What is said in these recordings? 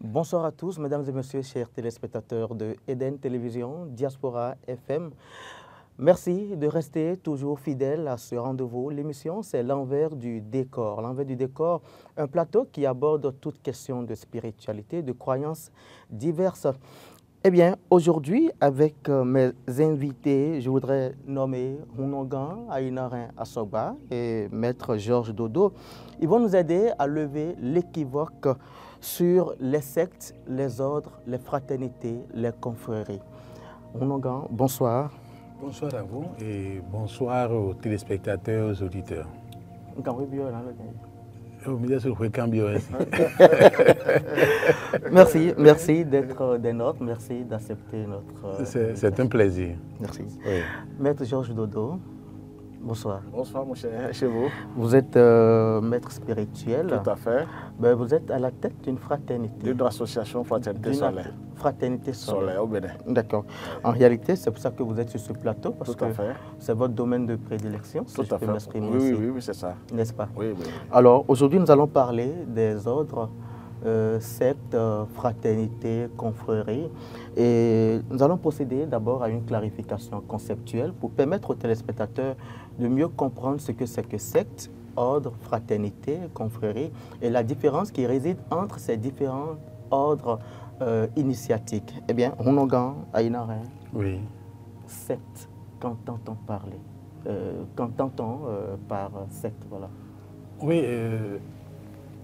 Bonsoir à tous, mesdames et messieurs, chers téléspectateurs de Eden Télévision, Diaspora FM. Merci de rester toujours fidèles à ce rendez-vous. L'émission, c'est l'envers du décor. L'envers du décor, un plateau qui aborde toutes questions de spiritualité, de croyances diverses. Eh bien, aujourd'hui, avec mes invités, je voudrais nommer Hunogan Aïnarin Assoba et Maître Georges Dodo. Ils vont nous aider à lever l'équivoque sur les sectes, les ordres, les fraternités, les confréries. Hunogan, bonsoir. Bonsoir à vous et bonsoir aux téléspectateurs, aux auditeurs. Merci d'être des nôtres, merci d'accepter notre... C'est un plaisir. Merci. Oui. Maître Georges Dodo, bonsoir. Bonsoir, mon cher, chez vous. Vous êtes maître spirituel. Tout à fait. Ben, vous êtes à la tête d'une fraternité. D'une association Fraternité Solaire. Fraternité Solaire. Au Bénin. D'accord. En réalité, c'est pour ça que vous êtes sur ce plateau, parce Tout à que fait. c'est votre domaine de prédilection, si Tout je à peux fait. m'exprimer Oui, ainsi. oui, c'est ça. N'est-ce pas? Oui, oui. Alors, aujourd'hui, nous allons parler des ordres, sectes, fraternités, confréries. Et nous allons procéder d'abord à une clarification conceptuelle pour permettre aux téléspectateurs de mieux comprendre ce que c'est que secte, ordre, fraternité, confrérie et la différence qui réside entre ces différents ordres initiatiques. Eh bien, Hunogan Aïnarin, Oui. secte, qu'entend-on parler qu'entend-on par secte, voilà. Oui,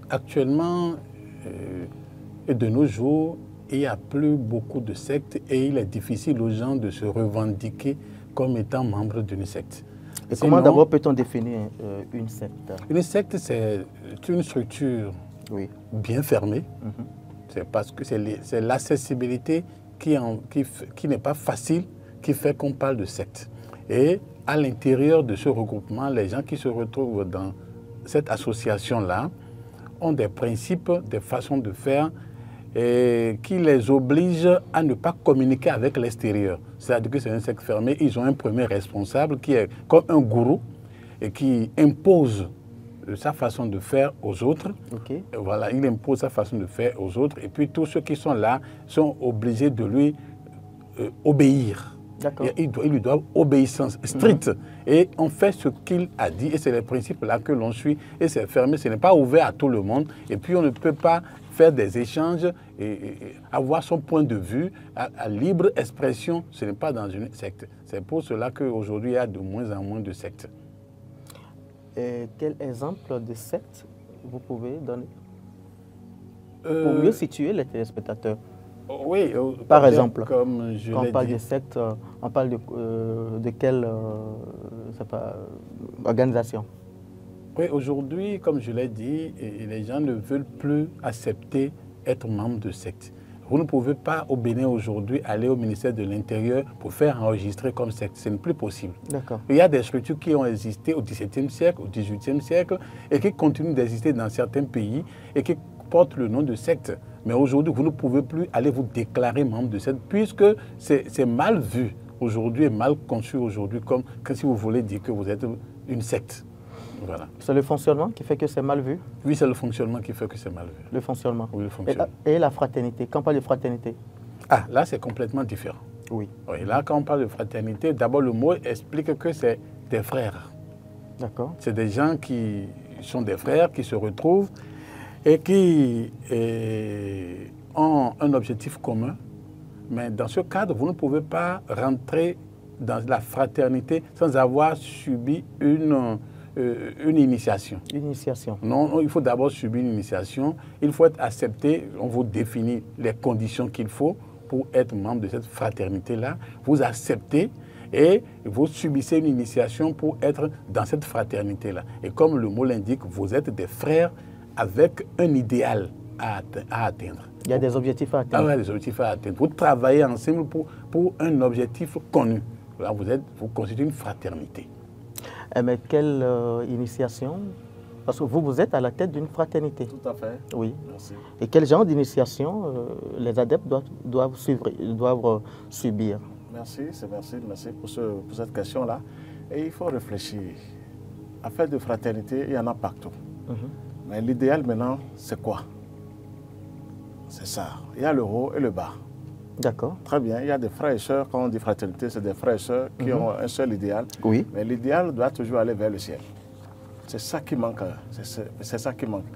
actuellement, et de nos jours, il n'y a plus beaucoup de sectes et il est difficile aux gens de se revendiquer comme étant membre d'une secte. Et Sinon, comment d'abord peut-on définir une secte? Une secte, c'est une structure bien fermée. C'est parce que c'est l'accessibilité qui n'est pas facile qui fait qu'on parle de secte. Et à l'intérieur de ce regroupement, les gens qui se retrouvent dans cette association-là ont des principes, des façons de faire et qui les obligent à ne pas communiquer avec l'extérieur. C'est-à-dire que c'est un secte fermé, ils ont un premier responsable qui est comme un gourou et qui impose sa façon de faire aux autres. Okay. Voilà, il impose sa façon de faire aux autres et puis tous ceux qui sont là sont obligés de lui obéir. Ils lui doivent obéissance stricte. Et on fait ce qu'il a dit et c'est les principes là que l'on suit et c'est fermé, ce n'est pas ouvert à tout le monde et puis on ne peut pas faire des échanges et avoir son point de vue à libre expression, ce n'est pas dans une secte. C'est pour cela qu'aujourd'hui il y a de moins en moins de sectes. Et quel exemple de secte vous pouvez donner pour mieux situer les téléspectateurs? Oui, par exemple, comme je quand on parle dit. de secte, on parle de quelle organisation? Oui, aujourd'hui, comme je l'ai dit, les gens ne veulent plus accepter être membre de secte. Vous ne pouvez pas au Bénin aujourd'hui aller au ministère de l'Intérieur pour faire enregistrer comme secte. Ce n'est plus possible. D'accord. Il y a des structures qui ont existé au XVIIe siècle, au XVIIIe siècle et qui continuent d'exister dans certains pays et qui portent le nom de secte. Mais aujourd'hui, vous ne pouvez plus aller vous déclarer membre de secte puisque c'est mal vu aujourd'hui et mal conçu aujourd'hui comme si vous voulez dire que vous êtes une secte. Voilà. C'est le fonctionnement qui fait que c'est mal vu? Oui, c'est le fonctionnement qui fait que c'est mal vu. Le fonctionnement. Oui, le fonctionnement. Et la fraternité, quand on parle de fraternité? Ah, là, c'est complètement différent. Oui. Oui. Là, quand on parle de fraternité, d'abord, le mot explique que c'est des frères. D'accord. C'est des gens qui sont des frères, qui se retrouvent et qui ont un objectif commun. Mais dans ce cadre, vous ne pouvez pas rentrer dans la fraternité sans avoir subi une initiation. Une initiation. Non, il faut d'abord subir une initiation. Il faut être accepté. On vous définit les conditions qu'il faut pour être membre de cette fraternité-là. Vous acceptez et vous subissez une initiation pour être dans cette fraternité-là. Et comme le mot l'indique, vous êtes des frères avec un idéal à atteindre. Il y a des objectifs à atteindre. Ah, il y a des objectifs à atteindre. Vous travaillez ensemble pour un objectif connu. Là, vous constituez une fraternité. Mais quelle initiation? Parce que vous êtes à la tête d'une fraternité. Tout à fait. Oui. Merci. Et quel genre d'initiation les adeptes doivent subir? Merci pour cette question-là. Et il faut réfléchir. Affaire de fraternité, il y en a partout. Mais l'idéal maintenant, c'est quoi? C'est C'est ça. Il y a le haut et le bas. D'accord. Très bien. Il y a des frères et sœurs, quand on dit fraternité, c'est des frères et sœurs qui ont un seul idéal. Oui. Mais l'idéal doit toujours aller vers le ciel. C'est ça qui manque. C'est ça qui manque.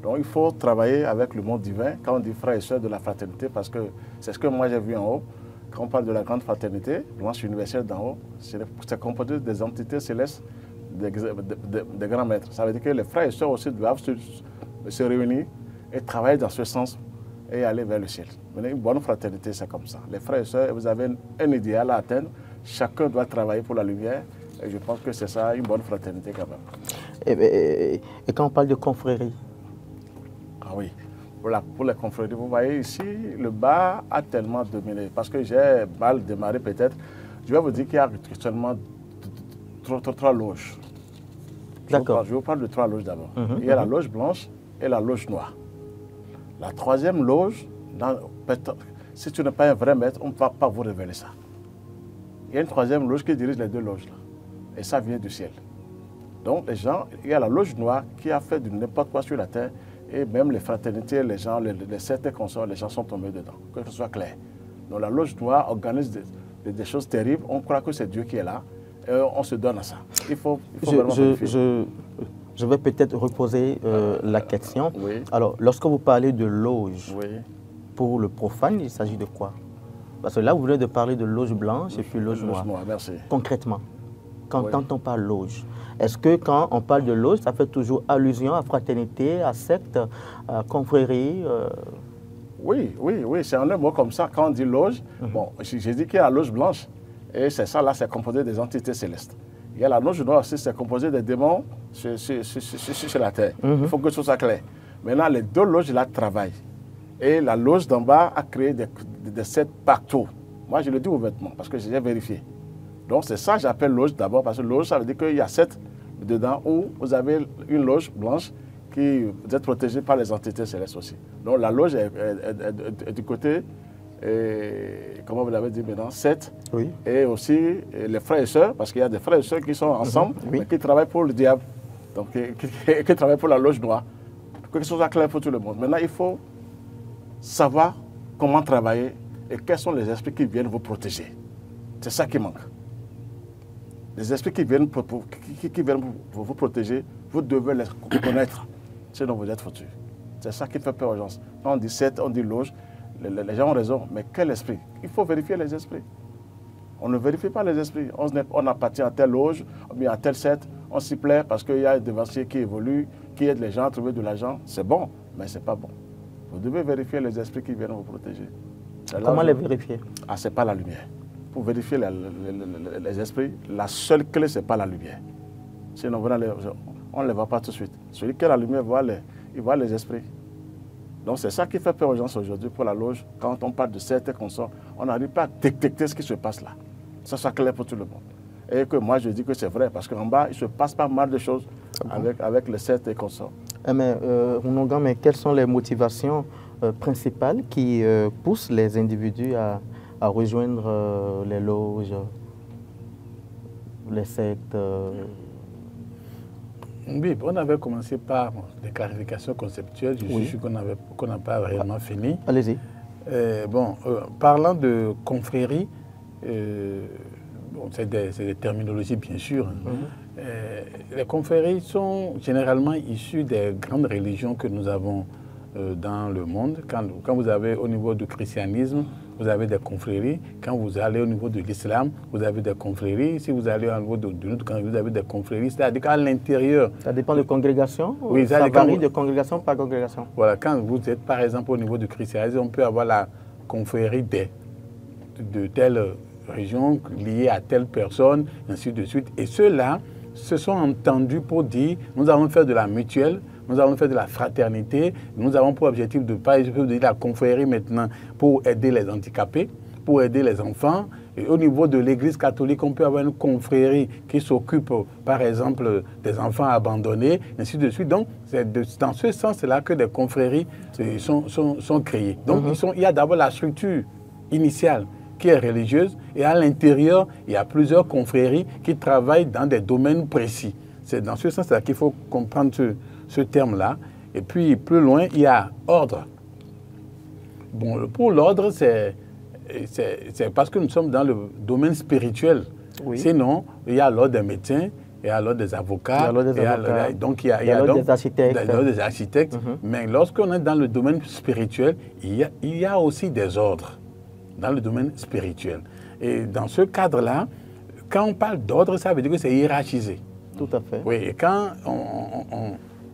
Donc il faut travailler avec le monde divin quand on dit frères et sœurs de la fraternité, parce que c'est ce que moi j'ai vu en haut. Quand on parle de la grande fraternité, l'Alliance universelle d'en haut, c'est composé des entités célestes, des grands maîtres. Ça veut dire que les frères et sœurs aussi doivent se réunir et travailler dans ce sens et aller vers le ciel. Mais une bonne fraternité, c'est comme ça. Les frères et sœurs, vous avez un idéal à atteindre. Chacun doit travailler pour la lumière. Et je pense que c'est ça, une bonne fraternité quand même. Et quand on parle de confrérie? Ah oui, pour les confréries, vous voyez ici, le bas a tellement dominé. Parce que j'ai mal démarré peut-être. Je vais vous dire qu'il y a seulement trois loges. D'accord. Je vous parle de 3 loges d'abord. Il y a la loge blanche et la loge noire. La 3e loge, si tu n'es pas un vrai maître, on ne va pas vous révéler ça. Il y a une 3e loge qui dirige les 2 loges là. Et ça vient du ciel. Donc les gens, il y a la loge noire qui a fait de n'importe quoi sur la terre. Et même les fraternités, les gens, les sectes et consorts, les gens sont tombés dedans. Que ce soit clair. Donc la loge noire organise des choses terribles. On croit que c'est Dieu qui est là. Et on se donne à ça. Il faut vraiment vérifier. Je vais peut-être reposer la question. Oui. Alors, lorsque vous parlez de loge, Oui. pour le profane, il s'agit de quoi? Parce que là, vous venez de parler de loge blanche et puis loge noire. Merci. Concrètement, quand Oui. on parle loge, est-ce que quand on parle de loge, ça fait toujours allusion à fraternité, à secte, à confrérie Oui, c'est en un mot comme ça. Quand on dit loge, bon, j'ai dit qu'il y a la loge blanche. Et c'est ça, là, c'est composé des entités célestes. Il y a la loge noire aussi, c'est composé des démons sur la terre. Il faut que ce soit clair. Maintenant, les 2 loges là travaillent. Et la loge d'en bas a créé des 7 pactos. Moi, je le dis ouvertement parce que j'ai vérifié. Donc, c'est ça que j'appelle loge d'abord, parce que loge, ça veut dire qu'il y a 7 dedans où vous avez une loge blanche qui vous êtes protégée par les entités célestes aussi. Donc, la loge est du côté, comment vous l'avez dit maintenant, 7. Oui. Et aussi les frères et sœurs, parce qu'il y a des frères et sœurs qui sont ensemble, Oui. mais qui travaillent pour le diable, donc qui travaillent pour la loge noire. Que ce soit clair pour tout le monde. Maintenant, il faut savoir comment travailler et quels sont les esprits qui viennent vous protéger. C'est ça qui manque. Les esprits qui viennent vous protéger, vous devez les connaître, sinon vous êtes foutus. C'est ça qui fait peur aux gens. Quand on dit 7, on dit loge, les gens ont raison, mais quel esprit? Il faut vérifier les esprits. On ne vérifie pas les esprits. On appartient à telle loge, ou bien à telle secte, on s'y plaît parce qu'il y a des devanciers qui évoluent, qui aident les gens à trouver de l'argent. C'est bon, mais ce n'est pas bon. Vous devez vérifier les esprits qui viennent vous protéger. Comment les vérifier? Ah, ce n'est pas la lumière. Pour vérifier les esprits, la seule clé, ce n'est pas la lumière. Sinon, on ne les voit pas tout de suite. Celui qui a la lumière, il voit les esprits. Donc c'est ça qui fait peur aux gens aujourd'hui pour la loge. Quand on parle de secte et consorts, on n'arrive pas à détecter ce qui se passe là. Ça soit clair pour tout le monde. Et que moi je dis que c'est vrai, parce qu'en bas, il se passe pas mal de choses avec les sectes et consorts. Mais quelles sont les motivations principales qui poussent les individus à rejoindre les loges, les sectes Oui, on avait commencé par des clarifications conceptuelles. Je suis sûr qu'on n'a pas réellement fini. Allez-y. Parlant de confrérie, c'est des terminologies bien sûr. Les confréries sont généralement issues des grandes religions que nous avons dans le monde. Quand vous avez au niveau du christianisme, vous avez des confréries. Quand vous allez au niveau de l'islam, vous avez des confréries. Si vous allez au niveau de notre confrérie, vous avez des confréries. C'est-à-dire qu'à l'intérieur... Ça dépend de congrégation? Oui, ça varie de congrégation par congrégation. Voilà, quand vous êtes par exemple au niveau du christianisme, on peut avoir la confrérie de telle région liée à telle personne, ainsi de suite. Et ceux-là se sont entendus pour dire, nous allons faire de la mutuelle, nous allons faire de la fraternité, nous avons pour objectif de pas, je peux dire la confrérie maintenant pour aider les handicapés, pour aider les enfants. Et au niveau de l'église catholique, on peut avoir une confrérie qui s'occupe, par exemple, des enfants abandonnés, ainsi de suite. Donc, c'est dans ce sens-là que des confréries sont créées. Donc, il y a d'abord la structure initiale qui est religieuse, et à l'intérieur, il y a plusieurs confréries qui travaillent dans des domaines précis. C'est dans ce sens-là qu'il faut comprendre ce terme-là. Et puis, plus loin, il y a ordre. Bon, pour l'ordre, c'est parce que nous sommes dans le domaine spirituel. Oui. Sinon, il y a l'ordre des médecins, il y a l'ordre des avocats, donc il y a l'ordre des architectes. Mais lorsqu'on est dans le domaine spirituel, il y a aussi des ordres dans le domaine spirituel. Et dans ce cadre-là, quand on parle d'ordre, ça veut dire que c'est hiérarchisé. Tout à fait. Oui, et quand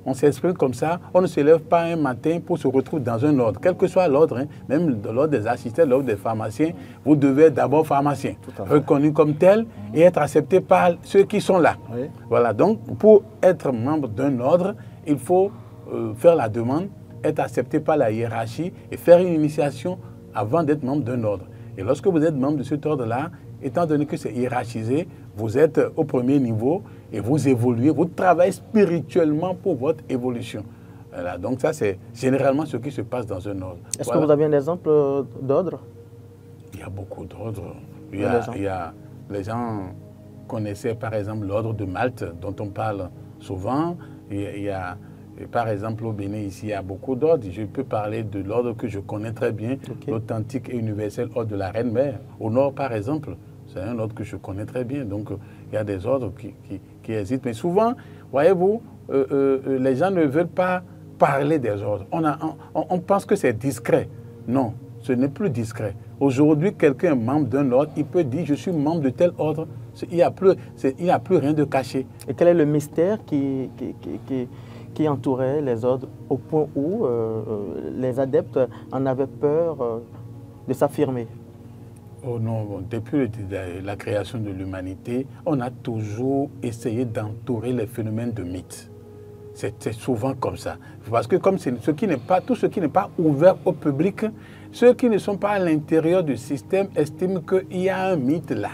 on s'exprime comme ça, on ne se lève pas un matin pour se retrouver dans un ordre. Quel que soit l'ordre, hein, même l'ordre des architectes, l'ordre des pharmaciens, vous devez être d'abord pharmacien, reconnu comme tel et être accepté par ceux qui sont là. Oui. Voilà, donc pour être membre d'un ordre, il faut faire la demande, être accepté par la hiérarchie et faire une initiation avant d'être membre d'un ordre. Et lorsque vous êtes membre de cet ordre-là, étant donné que c'est hiérarchisé, vous êtes au premier niveau et vous évoluez, vous travaillez spirituellement pour votre évolution. Voilà, donc ça, c'est généralement ce qui se passe dans un ordre. Est-ce que vous avez un exemple d'ordre? Il y a beaucoup d'ordres. Les gens connaissaient par exemple l'ordre de Malte, dont on parle souvent. Par exemple, au Bénin, ici, il y a beaucoup d'ordres. Je peux parler de l'ordre que je connais très bien, l'authentique et universel ordre de la Reine-Mère. Au nord, par exemple, c'est un ordre que je connais très bien. Donc, il y a des ordres qui existent. Mais souvent, voyez-vous, les gens ne veulent pas parler des ordres. On pense que c'est discret. Non, ce n'est plus discret. Aujourd'hui, quelqu'un est membre d'un ordre, il peut dire « je suis membre de tel ordre ». Il n'y a plus rien de caché. Et quel est le mystère qui entourait les ordres au point où les adeptes en avaient peur de s'affirmer? Oh non, depuis la création de l'humanité, on a toujours essayé d'entourer les phénomènes de mythes. C'est souvent comme ça. Parce que comme tout ce qui n'est pas ouvert au public, ceux qui ne sont pas à l'intérieur du système estiment qu'il y a un mythe là.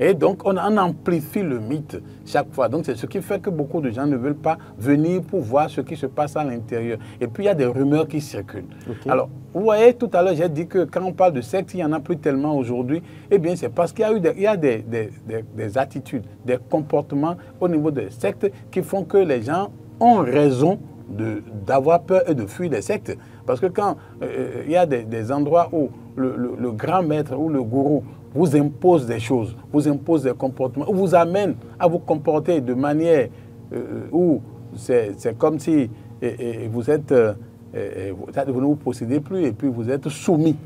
Et donc, on amplifie le mythe chaque fois. Donc, c'est ce qui fait que beaucoup de gens ne veulent pas venir pour voir ce qui se passe à l'intérieur. Et puis, il y a des rumeurs qui circulent. Okay. Alors, vous voyez, tout à l'heure, j'ai dit que quand on parle de secte, il n'y en a plus tellement aujourd'hui. Eh bien, c'est parce qu'il y a des attitudes, des comportements au niveau des sectes qui font que les gens ont raison d'avoir peur et de fuir les sectes. Parce que quand il y a des endroits où le grand maître ou le gourou vous impose des choses, vous impose des comportements, vous amène à vous comporter de manière où c'est comme si vous ne vous possédez plus et puis vous êtes soumis.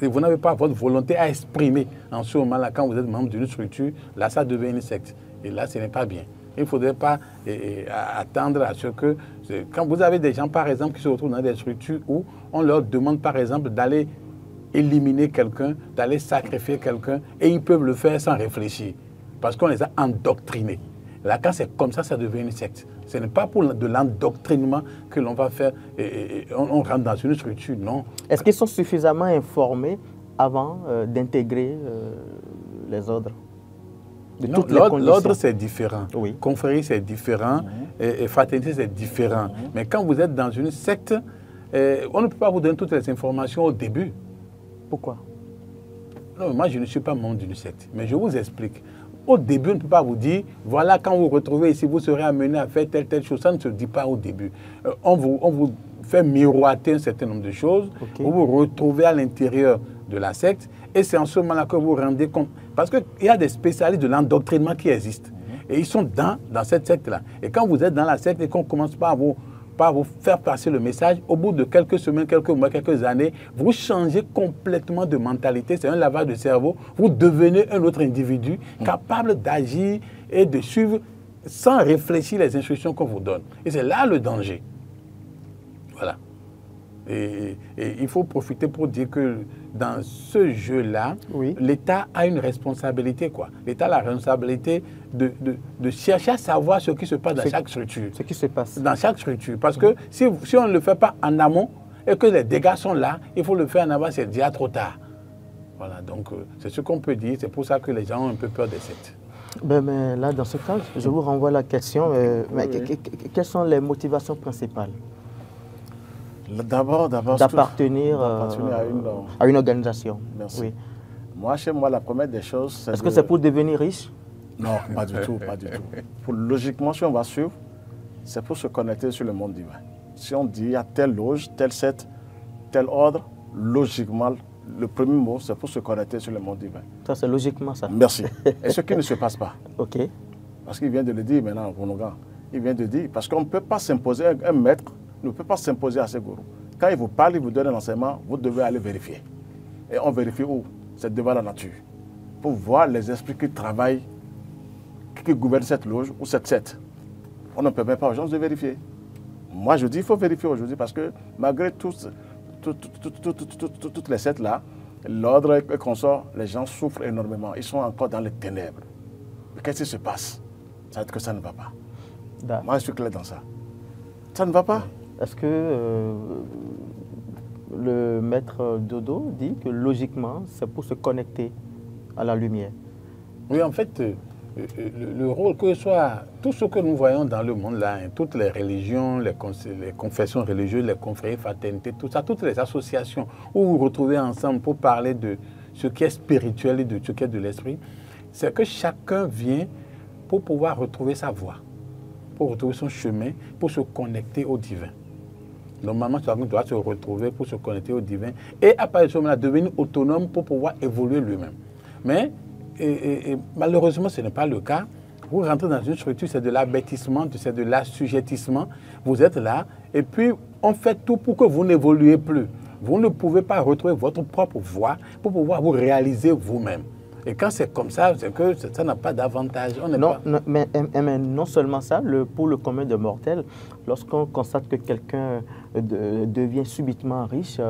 Vous n'avez pas votre volonté à exprimer en ce moment-là, quand vous êtes membre d'une structure, là ça devient une secte. Et là ce n'est pas bien. Il ne faudrait pas attendre à ce que... Quand vous avez des gens, par exemple, qui se retrouvent dans des structures où on leur demande, par exemple, d'aller éliminer quelqu'un, d'aller sacrifier quelqu'un, et ils peuvent le faire sans réfléchir, parce qu'on les a endoctrinés. Là, quand c'est comme ça, ça devient une secte. Ce n'est pas pour de l'endoctrinement que l'on va faire, on rentre dans une structure, non. Est-ce qu'ils sont suffisamment informés avant d'intégrer les ordres? L'ordre, c'est différent. Oui. Confrérie, c'est différent. Et fraternité, c'est différent. Mais quand vous êtes dans une secte, on ne peut pas vous donner toutes les informations au début. Pourquoi? Non, moi, je ne suis pas membre d'une secte. Mais je vous explique. Au début, on ne peut pas vous dire, voilà, quand vous vous retrouvez ici, vous serez amené à faire telle chose. Ça ne se dit pas au début. On vous fait miroiter un certain nombre de choses. Okay. Vous vous retrouvez à l'intérieur de la secte. Et c'est en ce moment-là que vous vous rendez compte. Parce qu'il y a des spécialistes de l'endoctrinement qui existent. Et ils sont dans cette secte-là. Et quand vous êtes dans la secte et qu'on commence pas à vous faire passer le message, au bout de quelques semaines, quelques mois, quelques années, vous changez complètement de mentalité. C'est un lavage de cerveau. Vous devenez un autre individu capable d'agir et de suivre sans réfléchir les instructions qu'on vous donne. Et c'est là le danger. Voilà. Et il faut profiter pour dire que dans ce jeu-là, oui, l'État a une responsabilité, quoi. L'État a la responsabilité de chercher à savoir ce qui se passe dans chaque structure. Ce qui se passe. Dans chaque structure. Parce que si on ne le fait pas en amont et que les dégâts sont là, il faut le faire en avant, c'est déjà trop tard. Voilà, donc c'est ce qu'on peut dire. C'est pour ça que les gens ont un peu peur des sectes. Mais là, dans ce cas, je vous renvoie la question. Quelles sont les motivations principales? D'abord, d'appartenir à une organisation. Merci. Oui. Moi, chez moi, la première des choses... Est-ce que c'est pour devenir riche? Non, pas du tout, pas du tout. Logiquement, si on va suivre, c'est pour se connecter sur le monde divin. Si on dit, il y a telle loge, tel secte, tel ordre, logiquement, le premier mot, c'est pour se connecter sur le monde divin. Ça, c'est logiquement ça. Merci. Et ce qui ne se passe pas. OK. Parce qu'il vient de le dire maintenant, Bonoga. Il vient de dire, parce qu'on ne peut pas s'imposer, un maître ne peut pas s'imposer à ses gourous. Quand il vous parle, il vous donne un enseignement, vous devez aller vérifier. Et on vérifie où? C'est devant la nature. Pour voir les esprits qui travaillent, qui gouvernent cette loge ou cette secte. On ne permet pas aux gens de vérifier. Moi, je dis, il faut vérifier aujourd'hui parce que malgré toutes les sectes là, l'ordre et consort, les gens souffrent énormément. Ils sont encore dans les ténèbres. Qu'est-ce qui se passe? Ça veut dire que ça ne va pas. Moi, je suis clair dans ça. Ça ne va pas. Est-ce que le maître Dodo dit que logiquement, c'est pour se connecter à la lumière? Oui, en fait, le rôle que soit tout ce que nous voyons dans le monde là, hein, toutes les religions, les confessions religieuses, les confréries, fraternités, tout ça, toutes les associations où vous vous retrouvez ensemble pour parler de ce qui est spirituel et de ce qui est de l'esprit, c'est que chacun vient pour pouvoir retrouver sa voie, pour retrouver son chemin, pour se connecter au divin. Normalement, chacun doit se retrouver pour se connecter au divin et à partir de ce moment-là, devenir autonome pour pouvoir évoluer lui-même. Mais malheureusement, ce n'est pas le cas. Vous rentrez dans une structure, c'est de l'abêtissement, c'est de l'assujettissement. Vous êtes là et puis on fait tout pour que vous n'évoluez plus. Vous ne pouvez pas retrouver votre propre voie pour pouvoir vous réaliser vous-même. Et quand c'est comme ça, c'est que ça n'a pas d'avantage. Mais non seulement ça, pour le commun des mortels, lorsqu'on constate que quelqu'un devient subitement riche,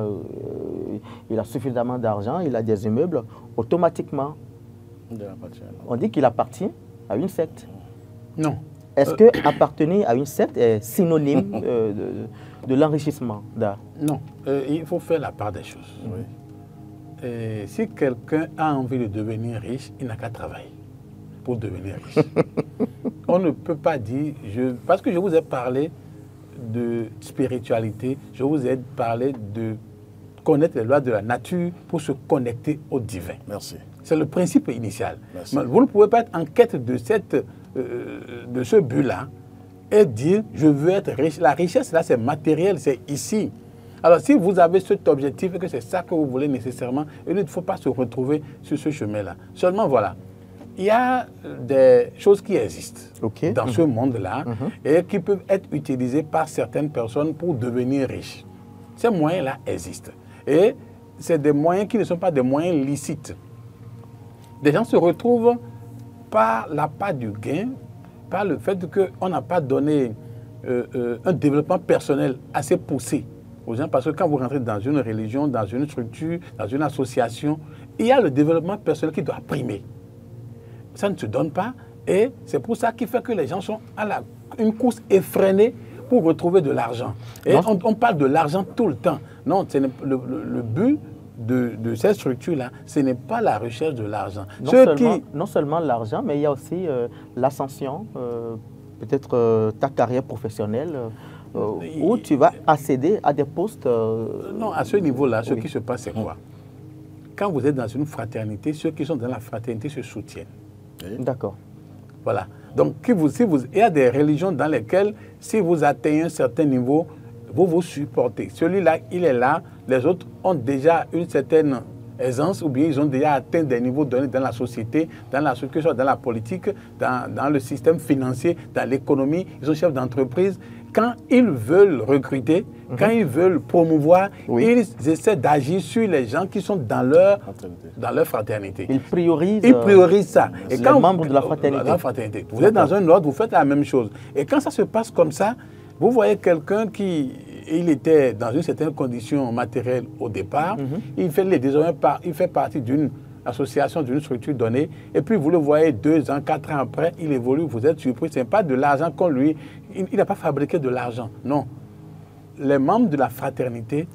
il a suffisamment d'argent, il a des immeubles, automatiquement, on dit qu'il appartient à une secte. Non. Est-ce que appartenir à une secte est synonyme de l'enrichissement? Non. Il faut faire la part des choses. Oui. Si quelqu'un a envie de devenir riche, il n'a qu'à travailler pour devenir riche. On ne peut pas dire... parce que je vous ai parlé de spiritualité, je vous ai parlé de connaître les lois de la nature pour se connecter au divin. Merci. C'est le principe initial. Merci. Vous ne pouvez pas être en quête de ce but-là et dire « je veux être riche ». La richesse, là, c'est matériel, c'est ici. Alors, si vous avez cet objectif et que c'est ça que vous voulez nécessairement, il ne faut pas se retrouver sur ce chemin-là. Seulement, voilà, il y a des choses qui existent dans ce monde-là et qui peuvent être utilisées par certaines personnes pour devenir riches. Ces moyens-là existent. Et c'est des moyens qui ne sont pas des moyens licites. Des gens se retrouvent par l'appât du gain, par le fait qu'on n'a pas donné un développement personnel assez poussé aux gens, parce que quand vous rentrez dans une religion, dans une structure, dans une association, il y a le développement personnel qui doit primer. Ça ne se donne pas et c'est pour ça qu'il fait que les gens sont à une course effrénée pour retrouver de l'argent. Et on parle de l'argent tout le temps. Non, le but de cette structure-là, ce n'est pas la recherche de l'argent. Non seulement l'argent, mais il y a aussi l'ascension, peut-être ta carrière professionnelle, où tu vas accéder à des postes... Non, à ce niveau-là, ce qui se passe, c'est quoi? Quand vous êtes dans une fraternité, ceux qui sont dans la fraternité se soutiennent. D'accord. Voilà. Donc, il y a des religions dans lesquelles, si vous atteignez un certain niveau, vous vous supportez. Celui-là, il est là. Les autres ont déjà une certaine aisance ou bien ils ont déjà atteint des niveaux donnés dans la société, que ce soit dans la politique, dans le système financier, dans l'économie. Ils sont chefs d'entreprise. Quand ils veulent recruter, quand ils veulent promouvoir, ils essaient d'agir sur les gens qui sont dans leur fraternité. Ils priorisent ça. Et les membres de la fraternité. Vous êtes dans un ordre, vous faites la même chose. Et quand ça se passe comme ça, vous voyez quelqu'un il était dans une certaine condition matérielle au départ, il fait partie d'une association, d'une structure donnée, et puis vous le voyez 2 ans, 4 ans après, il évolue, vous êtes surpris, ce n'est pas de l'argent qu'on lui... Il n'a pas fabriqué de l'argent, non. Les membres de la fraternité,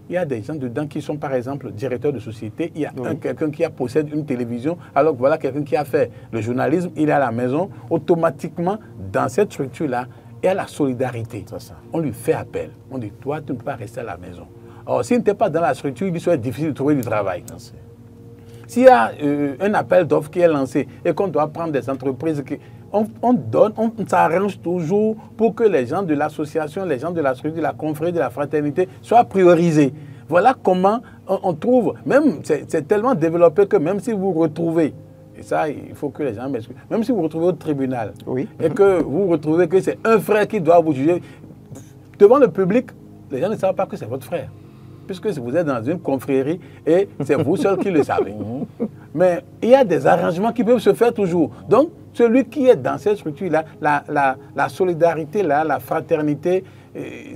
il y a des gens dedans qui sont par exemple directeurs de société, il y a quelqu'un qui possède une télévision, alors que voilà quelqu'un qui a fait le journalisme, il est à la maison, automatiquement, dans cette structure-là, il y a la solidarité. On lui fait appel. On dit, toi, tu ne peux pas rester à la maison. Alors, s'il n'était pas dans la structure, il lui serait difficile de trouver du travail. S'il y a un appel d'offres qui est lancé et qu'on doit prendre des entreprises, on s'arrange toujours pour que les gens de l'association, les gens de la structure, de la confrérie, de la fraternité soient priorisés. Voilà comment on trouve, même c'est tellement développé que même si vous retrouvez, et ça il faut que les gens m'expliquent, même si vous retrouvez au tribunal, et que vous retrouvez que c'est un frère qui doit vous juger, devant le public, les gens ne savent pas que c'est votre frère. Puisque vous êtes dans une confrérie et c'est vous seul qui le savez. Mais il y a des arrangements qui peuvent se faire toujours. Donc, celui qui est dans cette structure-là, la solidarité, là, la fraternité,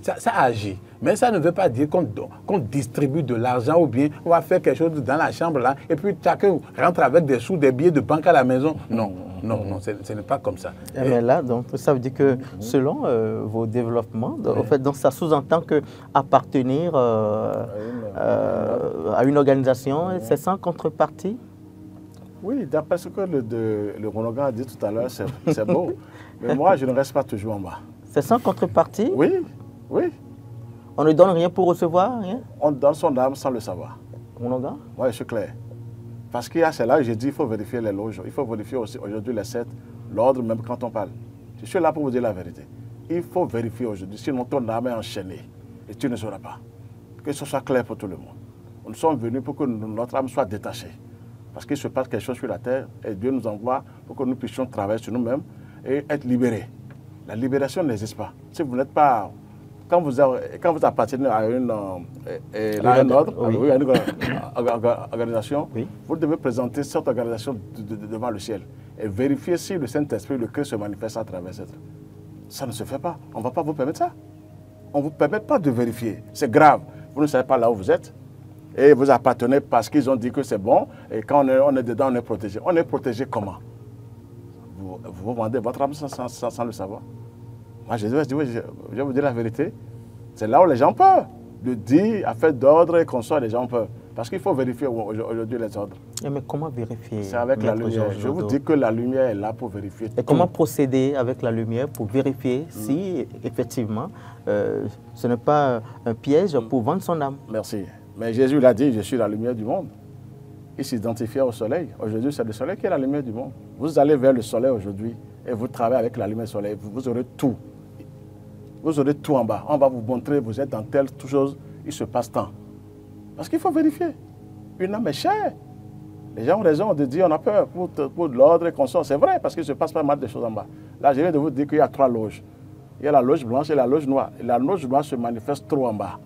ça agit. Mais ça ne veut pas dire qu'on distribue de l'argent ou bien on va faire quelque chose dans la chambre là et puis chacun rentre avec des sous, des billets de banque à la maison. Non, ce n'est pas comme ça. Mais là, donc, ça veut dire que selon vos développements, en fait, donc, ça sous-entend qu'appartenir à une organisation, c'est sans contrepartie? Oui, d'après ce que le Ronogan a dit tout à l'heure, c'est beau. Mais moi, je ne reste pas toujours en bas. C'est sans contrepartie? Oui, oui. On ne donne rien pour recevoir, rien? On donne son âme sans le savoir. Ronogan? Oui, je suis clair. Parce qu'il y a celle-là, j'ai dit, il faut vérifier les loges. Il faut vérifier aussi aujourd'hui les 7, l'ordre, même quand on parle. Je suis là pour vous dire la vérité. Il faut vérifier aujourd'hui, sinon ton âme est enchaînée et tu ne sauras pas. Que ce soit clair pour tout le monde. Nous sommes venus pour que notre âme soit détachée. Parce qu'il se passe quelque chose sur la terre et Dieu nous envoie pour que nous puissions travailler sur nous-mêmes et être libérés. La libération n'existe pas. Si vous n'êtes pas... Quand vous appartenez à un ordre, à une organisation, vous devez présenter cette organisation devant le ciel et vérifier si le Saint-Esprit, le Christ se manifeste à travers cette. Ça ne se fait pas. On ne va pas vous permettre ça. On ne vous permet pas de vérifier. C'est grave. Vous ne savez pas là où vous êtes. Et vous appartenez parce qu'ils ont dit que c'est bon. Et quand on est dedans, on est protégé. On est protégé comment? Vous vendez votre âme sans le savoir. Moi, je vais vous dire la vérité. C'est là où les gens ont peur. De dire, à faire d'ordre et qu'on soit, les gens ont peur. Parce qu'il faut vérifier aujourd'hui les ordres. Mais comment vérifier? C'est avec la lumière. Je vous dis que la lumière est là pour vérifier. Et comment procéder avec la lumière pour vérifier si, effectivement, ce n'est pas un piège pour vendre son âme? Merci. Mais Jésus l'a dit, je suis la lumière du monde. Il s'identifiait au soleil. Aujourd'hui, c'est le soleil qui est la lumière du monde. Vous allez vers le soleil aujourd'hui et vous travaillez avec la lumière du soleil. Vous aurez tout. Vous aurez tout en bas. On va vous montrer, vous êtes dans telle chose, il se passe tant. Parce qu'il faut vérifier. Une âme est chère. Les gens ont raison de dire on a peur pour l'ordre et qu'on sort. C'est vrai, parce qu'il se passe pas mal de choses en bas. Là, je viens de vous dire qu'il y a 3 loges. Il y a la loge blanche et la loge noire. Et la loge blanche se manifeste trop en bas.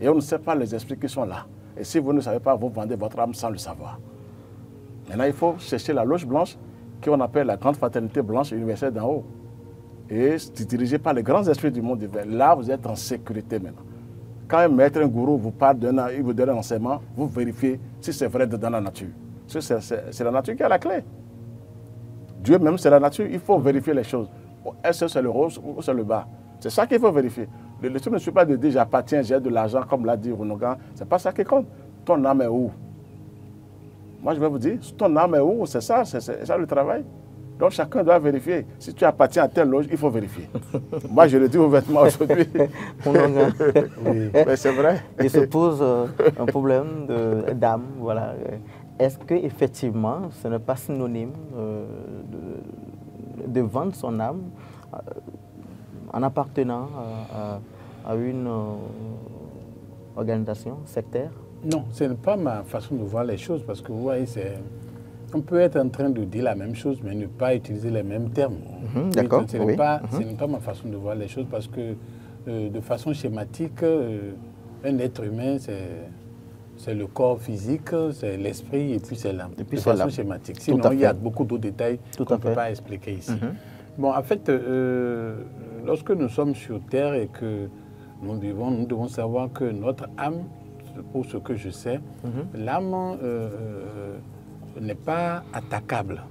Et on ne sait pas les esprits qui sont là. Et si vous ne savez pas, vous vendez votre âme sans le savoir. Maintenant, il faut chercher la loge blanche, qu'on appelle la grande fraternité blanche universelle d'en haut. Et c'est dirigé par les grands esprits du monde divin. Là, vous êtes en sécurité maintenant. Quand un maître, un gourou vous parle, il vous donne un enseignement, vous vérifiez si c'est vrai dans la nature. C'est la nature qui a la clé. Dieu même, c'est la nature. Il faut vérifier les choses. Est-ce que c'est le rose ou c'est le bas? C'est ça qu'il faut vérifier. Le truc ne suffit pas de dire j'appartiens, j'ai de l'argent, comme l'a dit Ronogan. Ce n'est pas ça qui compte. Ton âme est où? Moi, je vais vous dire, ton âme est où? C'est ça le travail. Donc, chacun doit vérifier. Si tu appartiens à telle loge, il faut vérifier. Moi, je le dis ouvertement aujourd'hui. Oui. Mais c'est vrai. Il se pose un problème d'âme. Voilà. Est-ce qu'effectivement, ce n'est pas synonyme de vendre son âme en appartenant à une organisation sectaire? Non, ce n'est pas ma façon de voir les choses parce que vous voyez, on peut être en train de dire la même chose mais ne pas utiliser les mêmes termes. D'accord. Ce n'est pas ma façon de voir les choses parce que de façon schématique, un être humain, c'est le corps physique, c'est l'esprit et puis c'est l'âme. De façon schématique. Sinon, il y a beaucoup d'autres détails qu'on ne peut pas expliquer ici. Bon, en fait, lorsque nous sommes sur Terre et que nous vivons, nous devons savoir que notre âme, pour ce que je sais, l'âme n'est pas attaquable.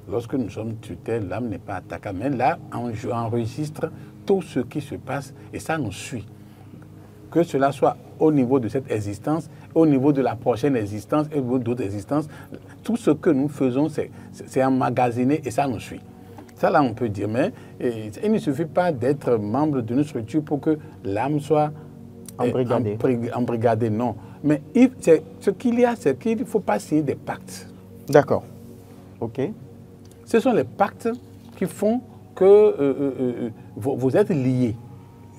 Lorsque nous sommes sur Terre, l'âme n'est pas attaquable. Mais là, on enregistre tout ce qui se passe et ça nous suit. Que cela soit au niveau de cette existence, au niveau de la prochaine existence et d'autres existences, tout ce que nous faisons, c'est emmagasiné et ça nous suit. Ça, là, on peut dire, mais il ne suffit pas d'être membre d'une structure pour que l'âme soit embrigadée. Non. Mais ce qu'il y a, c'est qu'il ne faut pas signer des pactes. D'accord. OK. Ce sont les pactes qui font que vous êtes liés.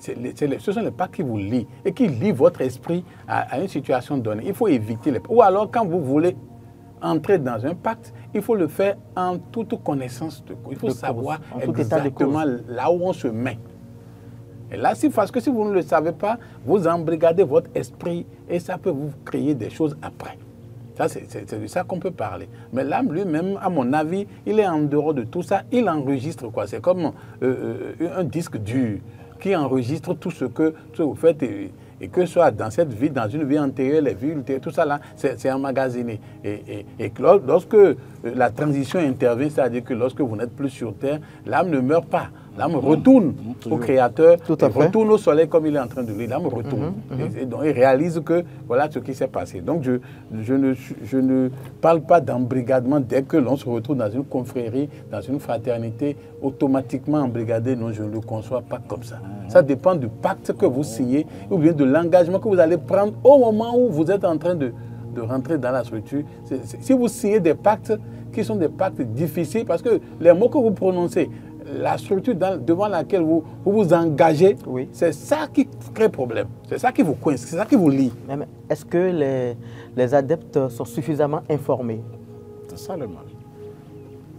ce sont les pactes qui vous lient et qui lient votre esprit à une situation donnée. Il faut éviter les pactes. Ou alors, quand vous voulez entrer dans un pacte, il faut le faire en toute connaissance de cause. Il faut savoir exactement là où on se met. Et là, parce que si vous ne le savez pas, vous embrigadez votre esprit et ça peut vous créer des choses après. C'est de ça qu'on peut parler. Mais l'âme lui-même, à mon avis, il est en dehors de tout ça. Il enregistre quoi. C'est comme un disque dur qui enregistre tout ce que vous faites et que ce soit dans cette vie, dans une vie antérieure, les vies ultérieures, tout ça là, c'est emmagasiné. Et lorsque la transition intervient, c'est-à-dire que lorsque vous n'êtes plus sur terre, l'âme ne meurt pas. L'âme retourne au Créateur, retourne au soleil comme il est en train de lui. L'âme retourne. Et donc, il réalise que voilà ce qui s'est passé. Donc, je ne parle pas d'embrigadement dès que l'on se retrouve dans une confrérie, dans une fraternité, automatiquement embrigadé. Non, je ne le conçois pas comme ça. Ça dépend du pacte que vous signez ou bien de l'engagement que vous allez prendre au moment où vous êtes en train de rentrer dans la structure. Si vous signez des pactes qui sont des pactes difficiles, parce que les mots que vous prononcez, la structure devant laquelle vous vous engagez, oui, c'est ça qui crée problème. C'est ça qui vous coince, c'est ça qui vous lie. Est-ce que les adeptes sont suffisamment informés? C'est ça le mal.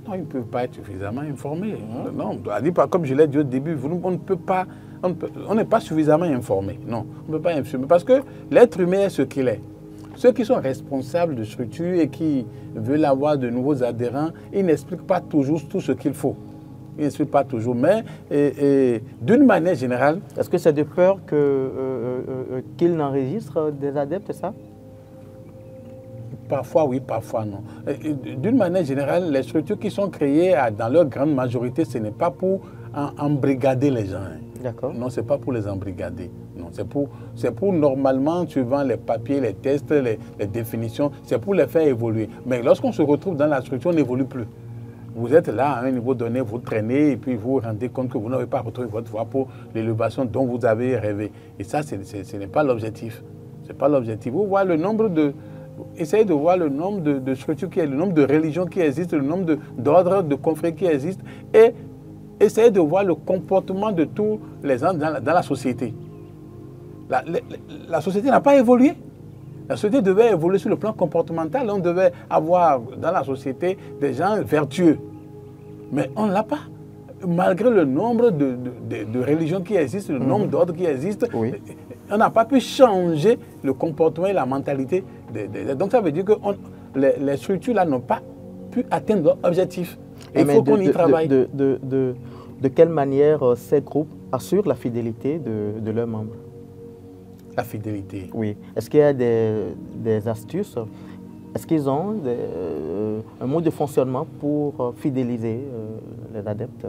Non, ils ne peuvent pas être suffisamment informés. Non, comme je l'ai dit au début, on n'est pas suffisamment informé. Non, on ne peut pas informer. Parce que l'être humain est ce qu'il est. Ceux qui sont responsables de structure et qui veulent avoir de nouveaux adhérents, ils n'expliquent pas toujours tout ce qu'il faut. Ils n'expliquent pas toujours, mais d'une manière générale... Est-ce que c'est de peur qu'ils n'enregistrent des adeptes, c'est ça? Parfois oui, parfois non. D'une manière générale, les structures qui sont créées dans leur grande majorité, ce n'est pas pour embrigader les gens. D'accord. Non, ce n'est pas pour les embrigader. Non, c'est pour normalement, suivant les papiers, les tests, les définitions, c'est pour les faire évoluer. Mais lorsqu'on se retrouve dans la structure, on n'évolue plus. Vous êtes là à un niveau donné, vous traînez et puis vous vous rendez compte que vous n'avez pas retrouvé votre voie pour l'élévation dont vous avez rêvé. Et ça, ce n'est pas l'objectif. Ce n'est pas l'objectif. Vous voyez le nombre de... Essayez de voir le nombre de structures qui existent, le nombre de religions qui existent, le nombre d'ordres, de confrères qui existent et essayez de voir le comportement de tous les gens dans la société. La société n'a pas évolué. La société devait évoluer sur le plan comportemental. On devait avoir dans la société des gens vertueux. Mais on ne l'a pas. Malgré le nombre de religions qui existent, le nombre d'ordres qui existent, oui, on n'a pas pu changer le comportement et la mentalité. Donc ça veut dire que les structures là n'ont pas pu atteindre leur objectif. Il faut qu'on y travaille. De quelle manière ces groupes assurent la fidélité de leurs membres? La fidélité. Oui. Est-ce qu'il y a des astuces? Est-ce qu'ils ont un mode de fonctionnement pour fidéliser les adeptes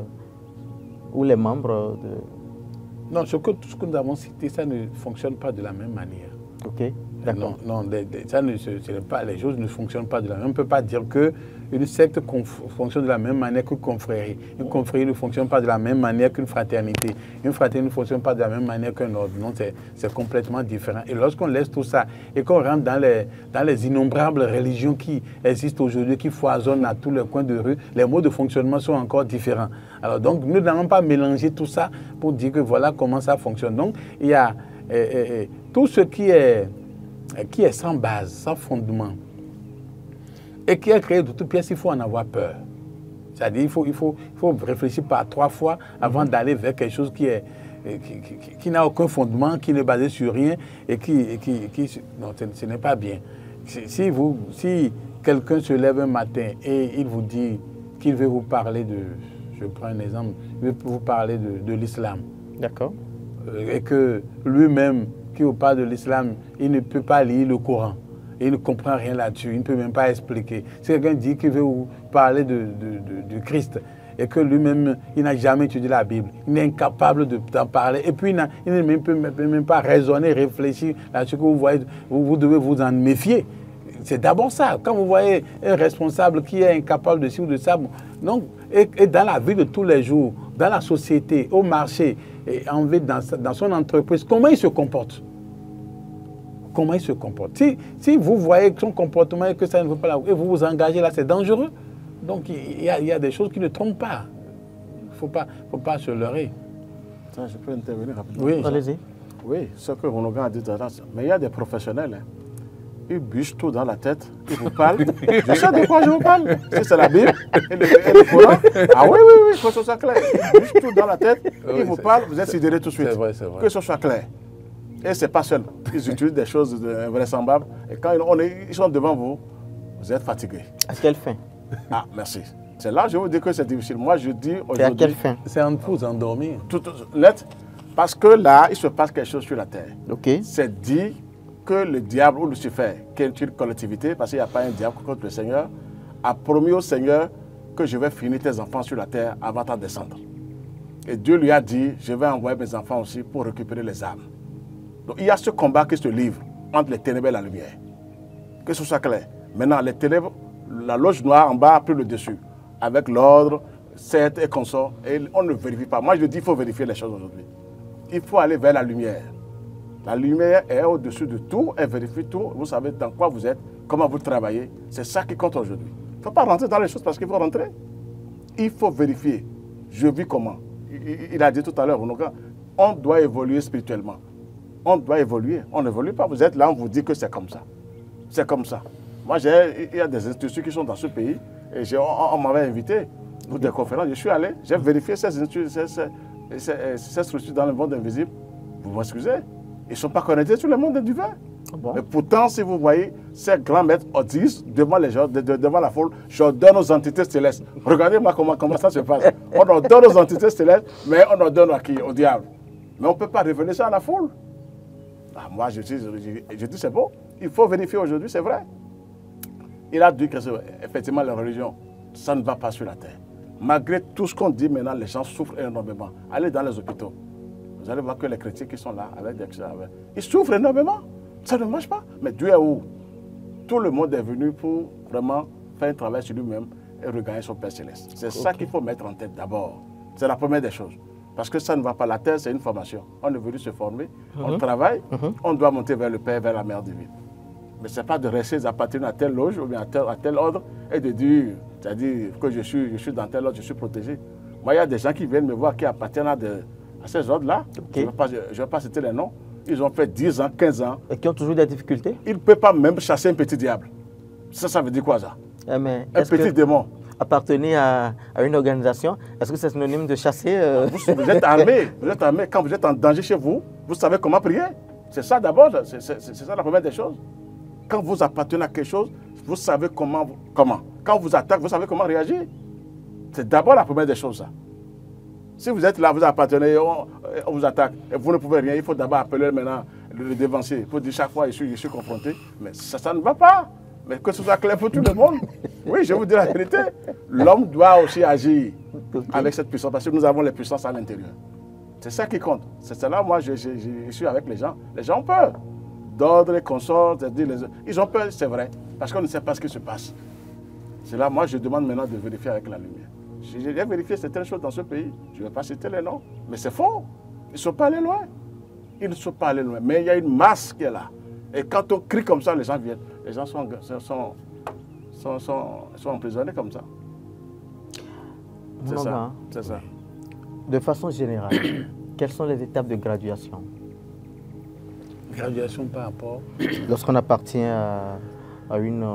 ou les membres de... Non, tout ce que nous avons cité, ça ne fonctionne pas de la même manière. Ok, d'accord. Non, les choses ne fonctionnent pas de la même manière. On ne peut pas dire qu'une secte fonctionne de la même manière qu'une confrérie. Une confrérie ne fonctionne pas de la même manière qu'une fraternité. Une fraternité ne fonctionne pas de la même manière qu'un ordre. Non, c'est complètement différent. Et lorsqu'on laisse tout ça et qu'on rentre dans les innombrables religions qui existent aujourd'hui, qui foisonnent à tous les coins de rue, les modes de fonctionnement sont encore différents. Alors donc, nous n'allons pas mélanger tout ça pour dire que voilà comment ça fonctionne. Donc, il y a tout ce qui est sans base, sans fondement, et qui est créé de toutes pièces, il faut en avoir peur. C'est-à-dire il faut réfléchir par 3 fois avant d'aller vers quelque chose qui n'a aucun fondement, qui n'est basé sur rien, et non, ce n'est pas bien. Si quelqu'un se lève un matin et il vous dit qu'il veut vous parler je prends un exemple, il veut vous parler de l'islam. D'accord. Et que lui-même, qui vous parle de l'islam, il ne peut pas lire le Coran. Il ne comprend rien là-dessus, il ne peut même pas expliquer. Si quelqu'un dit qu'il veut vous parler du Christ et que lui-même, il n'a jamais étudié la Bible, il est incapable d'en parler, et puis il ne peut même pas raisonner, réfléchir là-dessus, que vous voyez, vous devez vous en méfier. C'est d'abord ça. Quand vous voyez un responsable qui est incapable de ci ou de ça, donc, et dans la vie de tous les jours, dans la société, au marché, et dans son entreprise, comment il se comporte? Comment il se comporte? Si vous voyez son comportement et que ça ne veut pas là, et vous vous engagez là, c'est dangereux. Donc il y a des choses qui ne trompent pas. Il ne faut pas se leurrer. Ça, je peux intervenir rapidement. Oui, allez-y. Oui, ce que Ronogan a dit tout à l'heure, mais il y a des professionnels, hein. Ils bûchent tout dans la tête, ils vous parlent. Je sais de quoi je vous parle. Si c'est la Bible et le Coran. Ah oui, oui, oui, il faut que ce soit clair. Ils bûchent tout dans la tête, ils vous parlent, vous êtes sidérés tout de suite. C'est vrai, c'est vrai. Que ce soit clair. Et ce n'est pas seul. Ils utilisent des choses invraisemblables. Et quand ils sont devant vous, vous êtes fatigué. À quelle fin? Ah, merci. C'est là que je vous dis que c'est difficile. Moi, je dis aujourd'hui... Et à quelle fin? C'est en vous endormir. Tout net. Parce que là, il se passe quelque chose sur la terre. Ok. C'est dit que le diable ou Lucifer, qui est une collectivité, parce qu'il n'y a pas un diable contre le Seigneur, a promis au Seigneur que je vais finir tes enfants sur la terre avant ta descendre. Et Dieu lui a dit, je vais envoyer mes enfants aussi pour récupérer les âmes. Donc il y a ce combat qui se livre entre les ténèbres et la lumière. Que ce soit clair. Maintenant, les ténèbres, la loge noire en bas a pris le dessus, avec l'ordre, certes et consort, et on ne vérifie pas. Moi, je dis qu'il faut vérifier les choses aujourd'hui. Il faut aller vers la lumière. La lumière est au-dessus de tout, elle vérifie tout. Vous savez dans quoi vous êtes, comment vous travaillez. C'est ça qui compte aujourd'hui. Il ne faut pas rentrer dans les choses parce qu'il faut rentrer. Il faut vérifier. Je vis comment. Il a dit tout à l'heure, on doit évoluer spirituellement. On doit évoluer. On n'évolue pas. Vous êtes là, on vous dit que c'est comme ça. C'est comme ça. Moi, il y a des instituts qui sont dans ce pays et on m'avait invité pour des conférences. Je suis allé, j'ai vérifié ces instituts, ces structures dans le monde invisible. Vous m'excusez. Ils ne sont pas connectés sur le monde du vin. Bon. Mais pourtant, si vous voyez ces grands maîtres disent devant les gens, devant la foule, je donne aux entités célestes. Regardez-moi comment ça se passe. On leur donne aux entités célestes, mais on leur donne à qui? Au diable. Mais on ne peut pas révéler ça à la foule. Ah, moi, je dis c'est bon. Il faut vérifier aujourd'hui, c'est vrai. Il a dit que effectivement, la religion, ça ne va pas sur la terre. Malgré tout ce qu'on dit maintenant, les gens souffrent énormément. Allez dans les hôpitaux. Vous allez voir que les chrétiens qui sont là, ils souffrent énormément. Ça ne marche pas. Mais Dieu est où? Tout le monde est venu pour vraiment faire un travail sur lui-même et regagner son Père Céleste. C'est ça qu'il faut mettre en tête d'abord. C'est la première des choses. Parce que ça ne va pas. La terre, c'est une formation. On est venu se former, on travaille, on doit monter vers le Père, vers la Mère divine. Mais ce n'est pas de rester appartenir à telle loge ou bien à tel ordre et de dire, c'est-à-dire que je suis dans tel ordre, je suis protégé. Moi, il y a des gens qui viennent me voir qui appartiennent à ces ordres-là. Okay. Je ne vais pas citer les noms. Ils ont fait 10 ans, 15 ans. Et qui ont toujours des difficultés? Ils ne peuvent pas même chasser un petit diable. Ça veut dire quoi ça? Mais un petit démon. Appartenir à une organisation, est-ce que c'est synonyme de chasser vous êtes armé. Quand vous êtes en danger chez vous, vous savez comment prier. C'est ça d'abord, c'est ça la première des choses. Quand vous appartenez à quelque chose, vous savez comment. Quand on vous attaque, vous savez comment réagir. C'est d'abord la première des choses, ça. Si vous êtes là, vous appartenez, on vous attaque, et vous ne pouvez rien, il faut d'abord appeler maintenant le dévancier. Il faut dire chaque fois, je suis confronté. Mais ça ne va pas. Mais que ce soit clair pour tout le monde. Oui, je vous dis la vérité. L'homme doit aussi agir avec cette puissance, parce que nous avons les puissances à l'intérieur. C'est ça qui compte. C'est cela, moi, je suis avec les gens. Les gens ont peur d'ordre et consorts. Ils ont peur, c'est vrai, parce qu'on ne sait pas ce qui se passe. C'est là, moi, je demande maintenant de vérifier avec la lumière. J'ai vérifié certaines choses dans ce pays. Je ne vais pas citer les noms, mais c'est faux. Ils ne sont pas allés loin. Ils ne sont pas allés loin. Mais il y a une masse qui est là. Et quand on crie comme ça, les gens viennent. Les gens sont emprisonnés comme ça. C'est ça. C'est ça. De façon générale, quelles sont les étapes de graduation? Graduation par rapport? Lorsqu'on appartient à une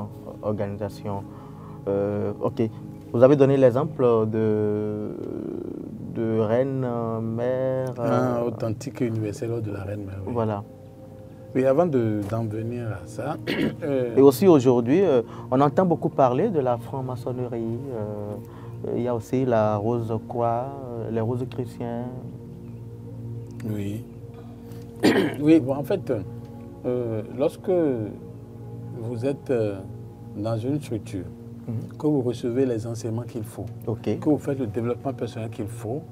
organisation. Ok. Vous avez donné l'exemple de reine mère. Authentique et universelle de la reine mère. Oui. Voilà. Oui, avant d'en venir à ça. Et aussi aujourd'hui, on entend beaucoup parler de la franc-maçonnerie. Il y a aussi la Rose-Croix, les Roses chrétiens. Oui. Oui, bon, en fait, lorsque vous êtes dans une structure, que vous recevez les enseignements qu'il faut, que vous faites le développement personnel qu'il faut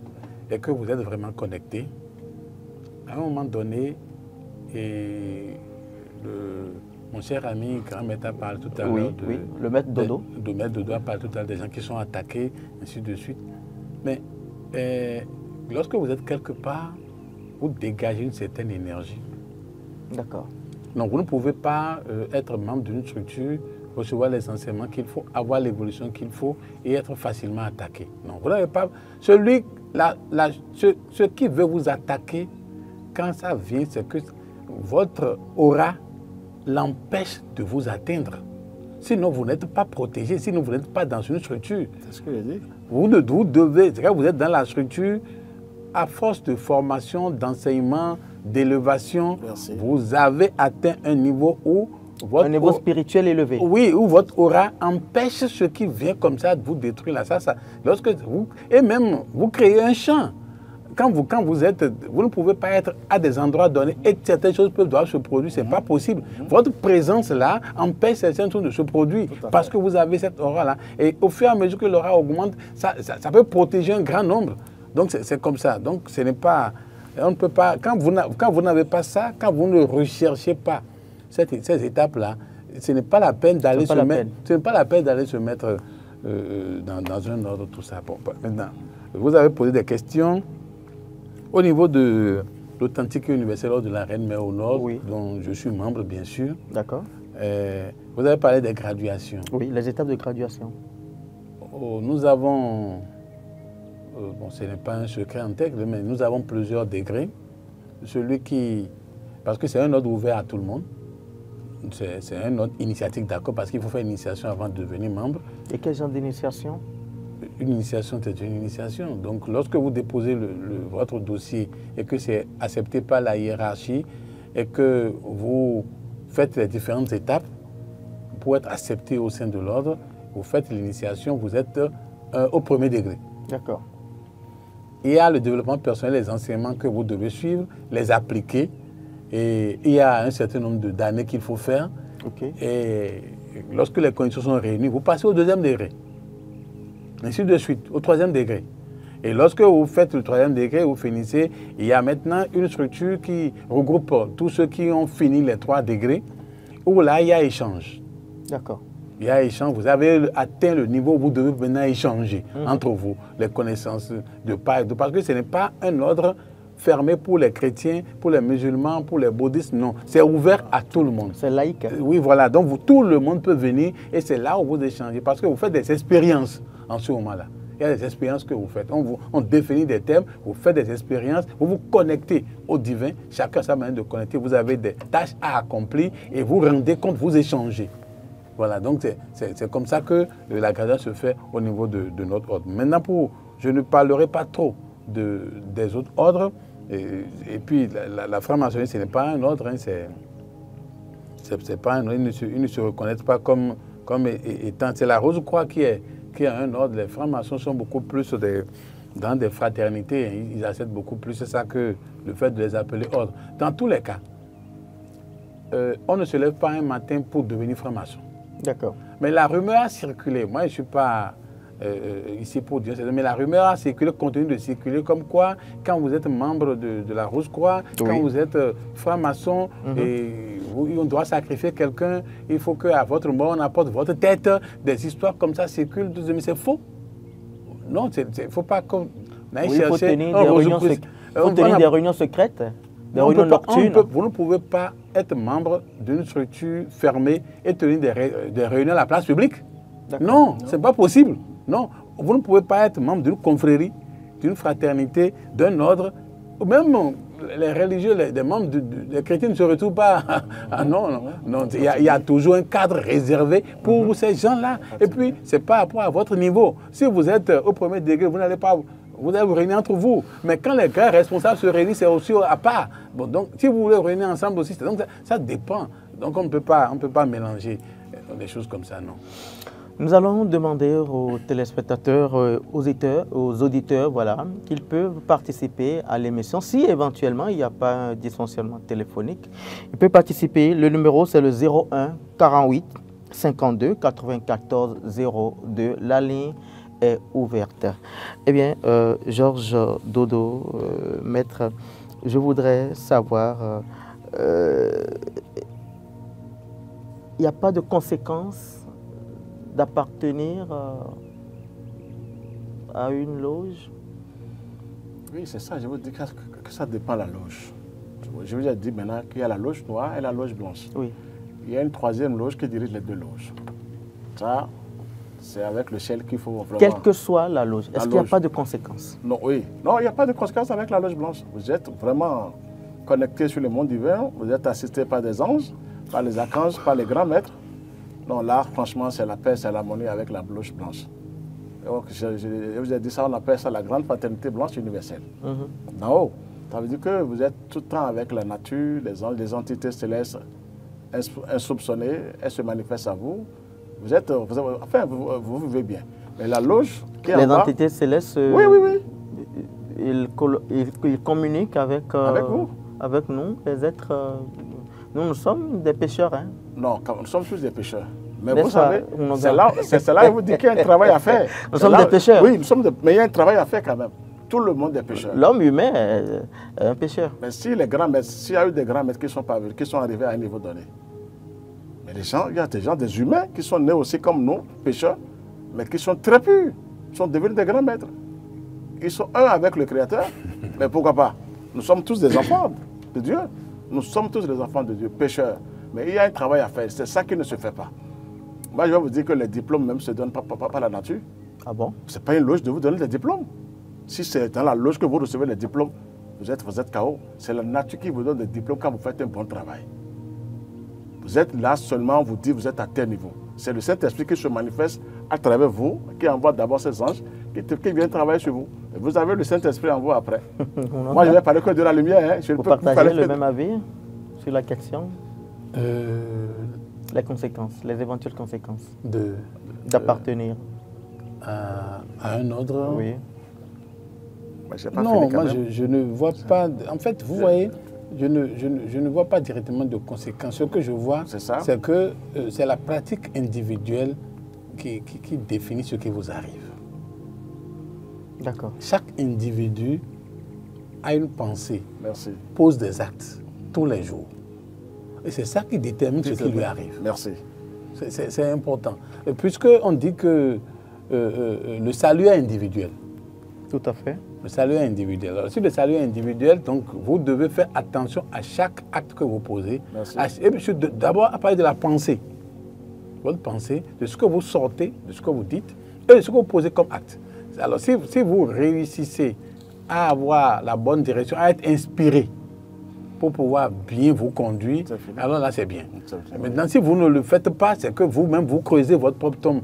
et que vous êtes vraiment connecté, à un moment donné, mon cher ami, grand maître parle tout à l'heure le maître Dodo. Le maître Dodo parle tout à l'heure des gens qui sont attaqués, ainsi de suite. Mais lorsque vous êtes quelque part, vous dégagez une certaine énergie. D'accord. Donc vous ne pouvez pas être membre d'une structure, recevoir les enseignements qu'il faut, avoir l'évolution qu'il faut et être facilement attaqué. Non, vous n'avez pas. Celui ce qui veut vous attaquer, quand ça vient, c'est que votre aura l'empêche de vous atteindre. Sinon, vous n'êtes pas protégé, sinon vous n'êtes pas dans une structure. C'est ce que j'ai dit. Vous devez, quand vous êtes dans la structure, à force de formation, d'enseignement, d'élévation, vous avez atteint un niveau où un niveau spirituel élevé. Oui, où votre aura empêche ce qui vient comme ça de vous détruire. Là. Lorsque vous, et même, vous créez un champ. Quand vous êtes, vous ne pouvez pas être à des endroits donnés et certaines choses doivent se produire. Ce n'est pas possible. Votre présence là empêche certaines choses de se produire parce que vous avez cette aura-là. Et au fur et à mesure que l'aura augmente, ça peut protéger un grand nombre. Donc c'est comme ça. Donc ce n'est pas... On ne peut pas... Quand vous n'avez pas ça, quand vous ne recherchez pas ces étapes-là, ce n'est pas la peine d'aller se mettre... Ce n'est pas la peine d'aller se mettre dans un ordre, tout ça. Bon, maintenant, vous avez posé des questions. Au niveau de l'authentique universel de la Reine Mère au Nord, oui, dont je suis membre, bien sûr. D'accord. Vous avez parlé des graduations. Oui, les étapes de graduation. Nous avons, bon, ce n'est pas un secret intègre, mais nous avons plusieurs degrés. Celui qui, parce que c'est un ordre ouvert à tout le monde. C'est un ordre initiatique, d'accord, parce qu'il faut faire une initiation avant de devenir membre. Et quel genre d'initiation? Une initiation, c'est une initiation. Donc, lorsque vous déposez votre dossier et que c'est accepté par la hiérarchie et que vous faites les différentes étapes pour être accepté au sein de l'ordre, vous faites l'initiation, vous êtes au premier degré. D'accord. Il y a le développement personnel, les enseignements que vous devez suivre, les appliquer. Et il y a un certain nombre d'années qu'il faut faire. Okay. Et lorsque les conditions sont réunies, vous passez au deuxième degré. Ainsi de suite, au troisième degré. Et lorsque vous faites le troisième degré, vous finissez, il y a maintenant une structure qui regroupe tous ceux qui ont fini les 3 degrés, où là, il y a échange. D'accord. Il y a échange, vous avez atteint le niveau où vous devez maintenant échanger entre vous, les connaissances de part et d'autre. Parce que ce n'est pas un ordre fermé pour les chrétiens, pour les musulmans, pour les bouddhistes, non. C'est ouvert à tout le monde. C'est laïque. Oui, voilà. Donc, tout le monde peut venir et c'est là où vous échangez. Parce que vous faites des expériences en ce moment-là. Il y a des expériences que vous faites. On définit des thèmes, vous faites des expériences, vous vous connectez au divin. Chacun a sa manière de connecter. Vous avez des tâches à accomplir et vous rendez compte, vous échangez. Voilà, donc c'est comme ça que la graduation se fait au niveau de notre ordre. Maintenant, je ne parlerai pas trop des autres ordres. Et puis, la franc-maçonnerie, ce n'est pas un ordre. Hein, c'est pas un ordre. Ils ne se reconnaissent pas comme étant... C'est la Rose-Croix qui a un ordre. Les francs-maçons sont beaucoup plus dans des fraternités. Hein, ils acceptent beaucoup plus ça que le fait de les appeler ordre. Dans tous les cas, on ne se lève pas un matin pour devenir franc-maçon. D'accord. Mais la rumeur a circulé. Moi, je ne suis pas ici pour dire ça, mais la rumeur a circulé, continue de circuler, comme quoi, quand vous êtes membre de la Rose-Croix, oui, quand vous êtes franc-maçon, et on doit sacrifier quelqu'un, il faut qu'à votre mort, on apporte votre tête. Des histoires comme ça circulent. Mais c'est faux. Non, il ne faut pas qu'on aille chercher... Il faut tenir des réunions secrètes. Vous ne pouvez pas être membre d'une structure fermée et tenir des réunions à la place publique. Non, ce n'est pas possible. Non, vous ne pouvez pas être membre d'une confrérie, d'une fraternité, d'un ordre. Même les religieux, les membres des chrétiens ne se retrouvent pas. Ah non. Il y a toujours un cadre réservé pour ces gens-là. Et puis, ce n'est pas rapport à votre niveau. Si vous êtes au premier degré, vous n'allez pas... Vous allez vous réunir entre vous. Mais quand les grands responsables se réunissent, c'est aussi à part. Bon, donc, si vous voulez réunir ensemble aussi, donc ça dépend. Donc, on ne peut pas mélanger des choses comme ça, non. Nous allons demander aux téléspectateurs, aux auditeurs, voilà, qu'ils peuvent participer à l'émission. Si éventuellement il n'y a pas un dysfonctionnement téléphonique, ils peuvent participer. Le numéro, c'est le 01 48 52 94 02. La ligne est ouverte. Eh bien, Georges Dodo, maître, je voudrais savoir, il n'y a pas de conséquences d'appartenir à une loge? Oui, c'est ça. Je vous dis que ça dépend de la loge. Je vous ai dit maintenant qu'il y a la loge noire et la loge blanche. Oui. Il y a une troisième loge qui dirige les 2 loges. Ça, C'est avec le ciel qu'il faut vraiment... Quelle que soit la loge, est-ce qu'il n'y a pas de conséquences? Non, oui. Non, il n'y a pas de conséquences avec la loge blanche. Vous êtes vraiment connecté sur le monde divin. Vous êtes assisté par des anges, par les archanges, par les grands maîtres. Non, là, franchement, c'est la paix, c'est l'harmonie avec la loge blanche. Donc, je vous ai dit ça, on appelle ça la grande fraternité blanche universelle. D'en haut, ça veut dire que vous êtes tout le temps avec la nature, les anges, les entités célestes insoupçonnées, elles se manifestent à vous. Enfin, vous vivez bien. Mais la loge qui est les en bas, entités célestes, oui, oui, oui. Ils communiquent avec vous. Avec nous, les êtres. Nous sommes des pécheurs. Hein? Non, nous sommes tous des pécheurs. Mais N'est-ce vous savez, pas, c'est là où je vous dis qu'il y a un travail à faire. Nous sommes des pécheurs. Oui, mais il y a un travail à faire quand même. Tout le monde est pécheur. L'homme humain est un pécheur. Mais si les grands maîtres, s'il y a eu des grands maîtres qui sont arrivés à un niveau donné, mais il y a des gens, des humains qui sont nés aussi comme nous, pécheurs, mais qui sont très purs, sont devenus des grands maîtres. Ils sont un avec le Créateur, mais pourquoi pas? Nous sommes tous des enfants de Dieu. Nous sommes tous des enfants de Dieu, pécheurs. Mais il y a un travail à faire, c'est ça qui ne se fait pas. Moi, je vais vous dire que les diplômes même se donnent pas la nature. Ah bon? Ce n'est pas une loge de vous donner des diplômes. Si c'est dans la loge que vous recevez les diplômes, vous êtes KO. C'est la nature qui vous donne des diplômes quand vous faites un bon travail. Vous êtes là seulement, on vous dit, vous êtes à tel niveau. C'est le Saint-Esprit qui se manifeste à travers vous, qui envoie d'abord ses anges, qui viennent travailler sur vous. Et vous avez le Saint-Esprit en vous après. Moi, je vais parler que de la lumière. Hein. Vous partagez le même avis sur la question? Les conséquences, les éventuelles conséquences d'appartenir à un ordre. Oui. Non, moi je ne vois pas. En fait, vous voyez, je ne vois pas directement de conséquences. Ce que je vois, c'est que c'est la pratique individuelle qui définit ce qui vous arrive. D'accord. Chaque individu a une pensée, Merci. Pose des actes tous les jours. Et c'est ça qui détermine ce qui lui arrive. Merci. C'est important. Puisqu'on dit que le salut est individuel. Tout à fait. Le salut est individuel. Alors, si le salut est individuel, donc vous devez faire attention à chaque acte que vous posez. Et puis d'abord, à parler de la pensée. Votre pensée, de ce que vous sortez, de ce que vous dites, et de ce que vous posez comme acte. Alors, si vous réussissez à avoir la bonne direction, à être inspiré pour pouvoir bien vous conduire, alors là, c'est bien. Maintenant, si vous ne le faites pas, c'est que vous-même, vous creusez votre propre tombe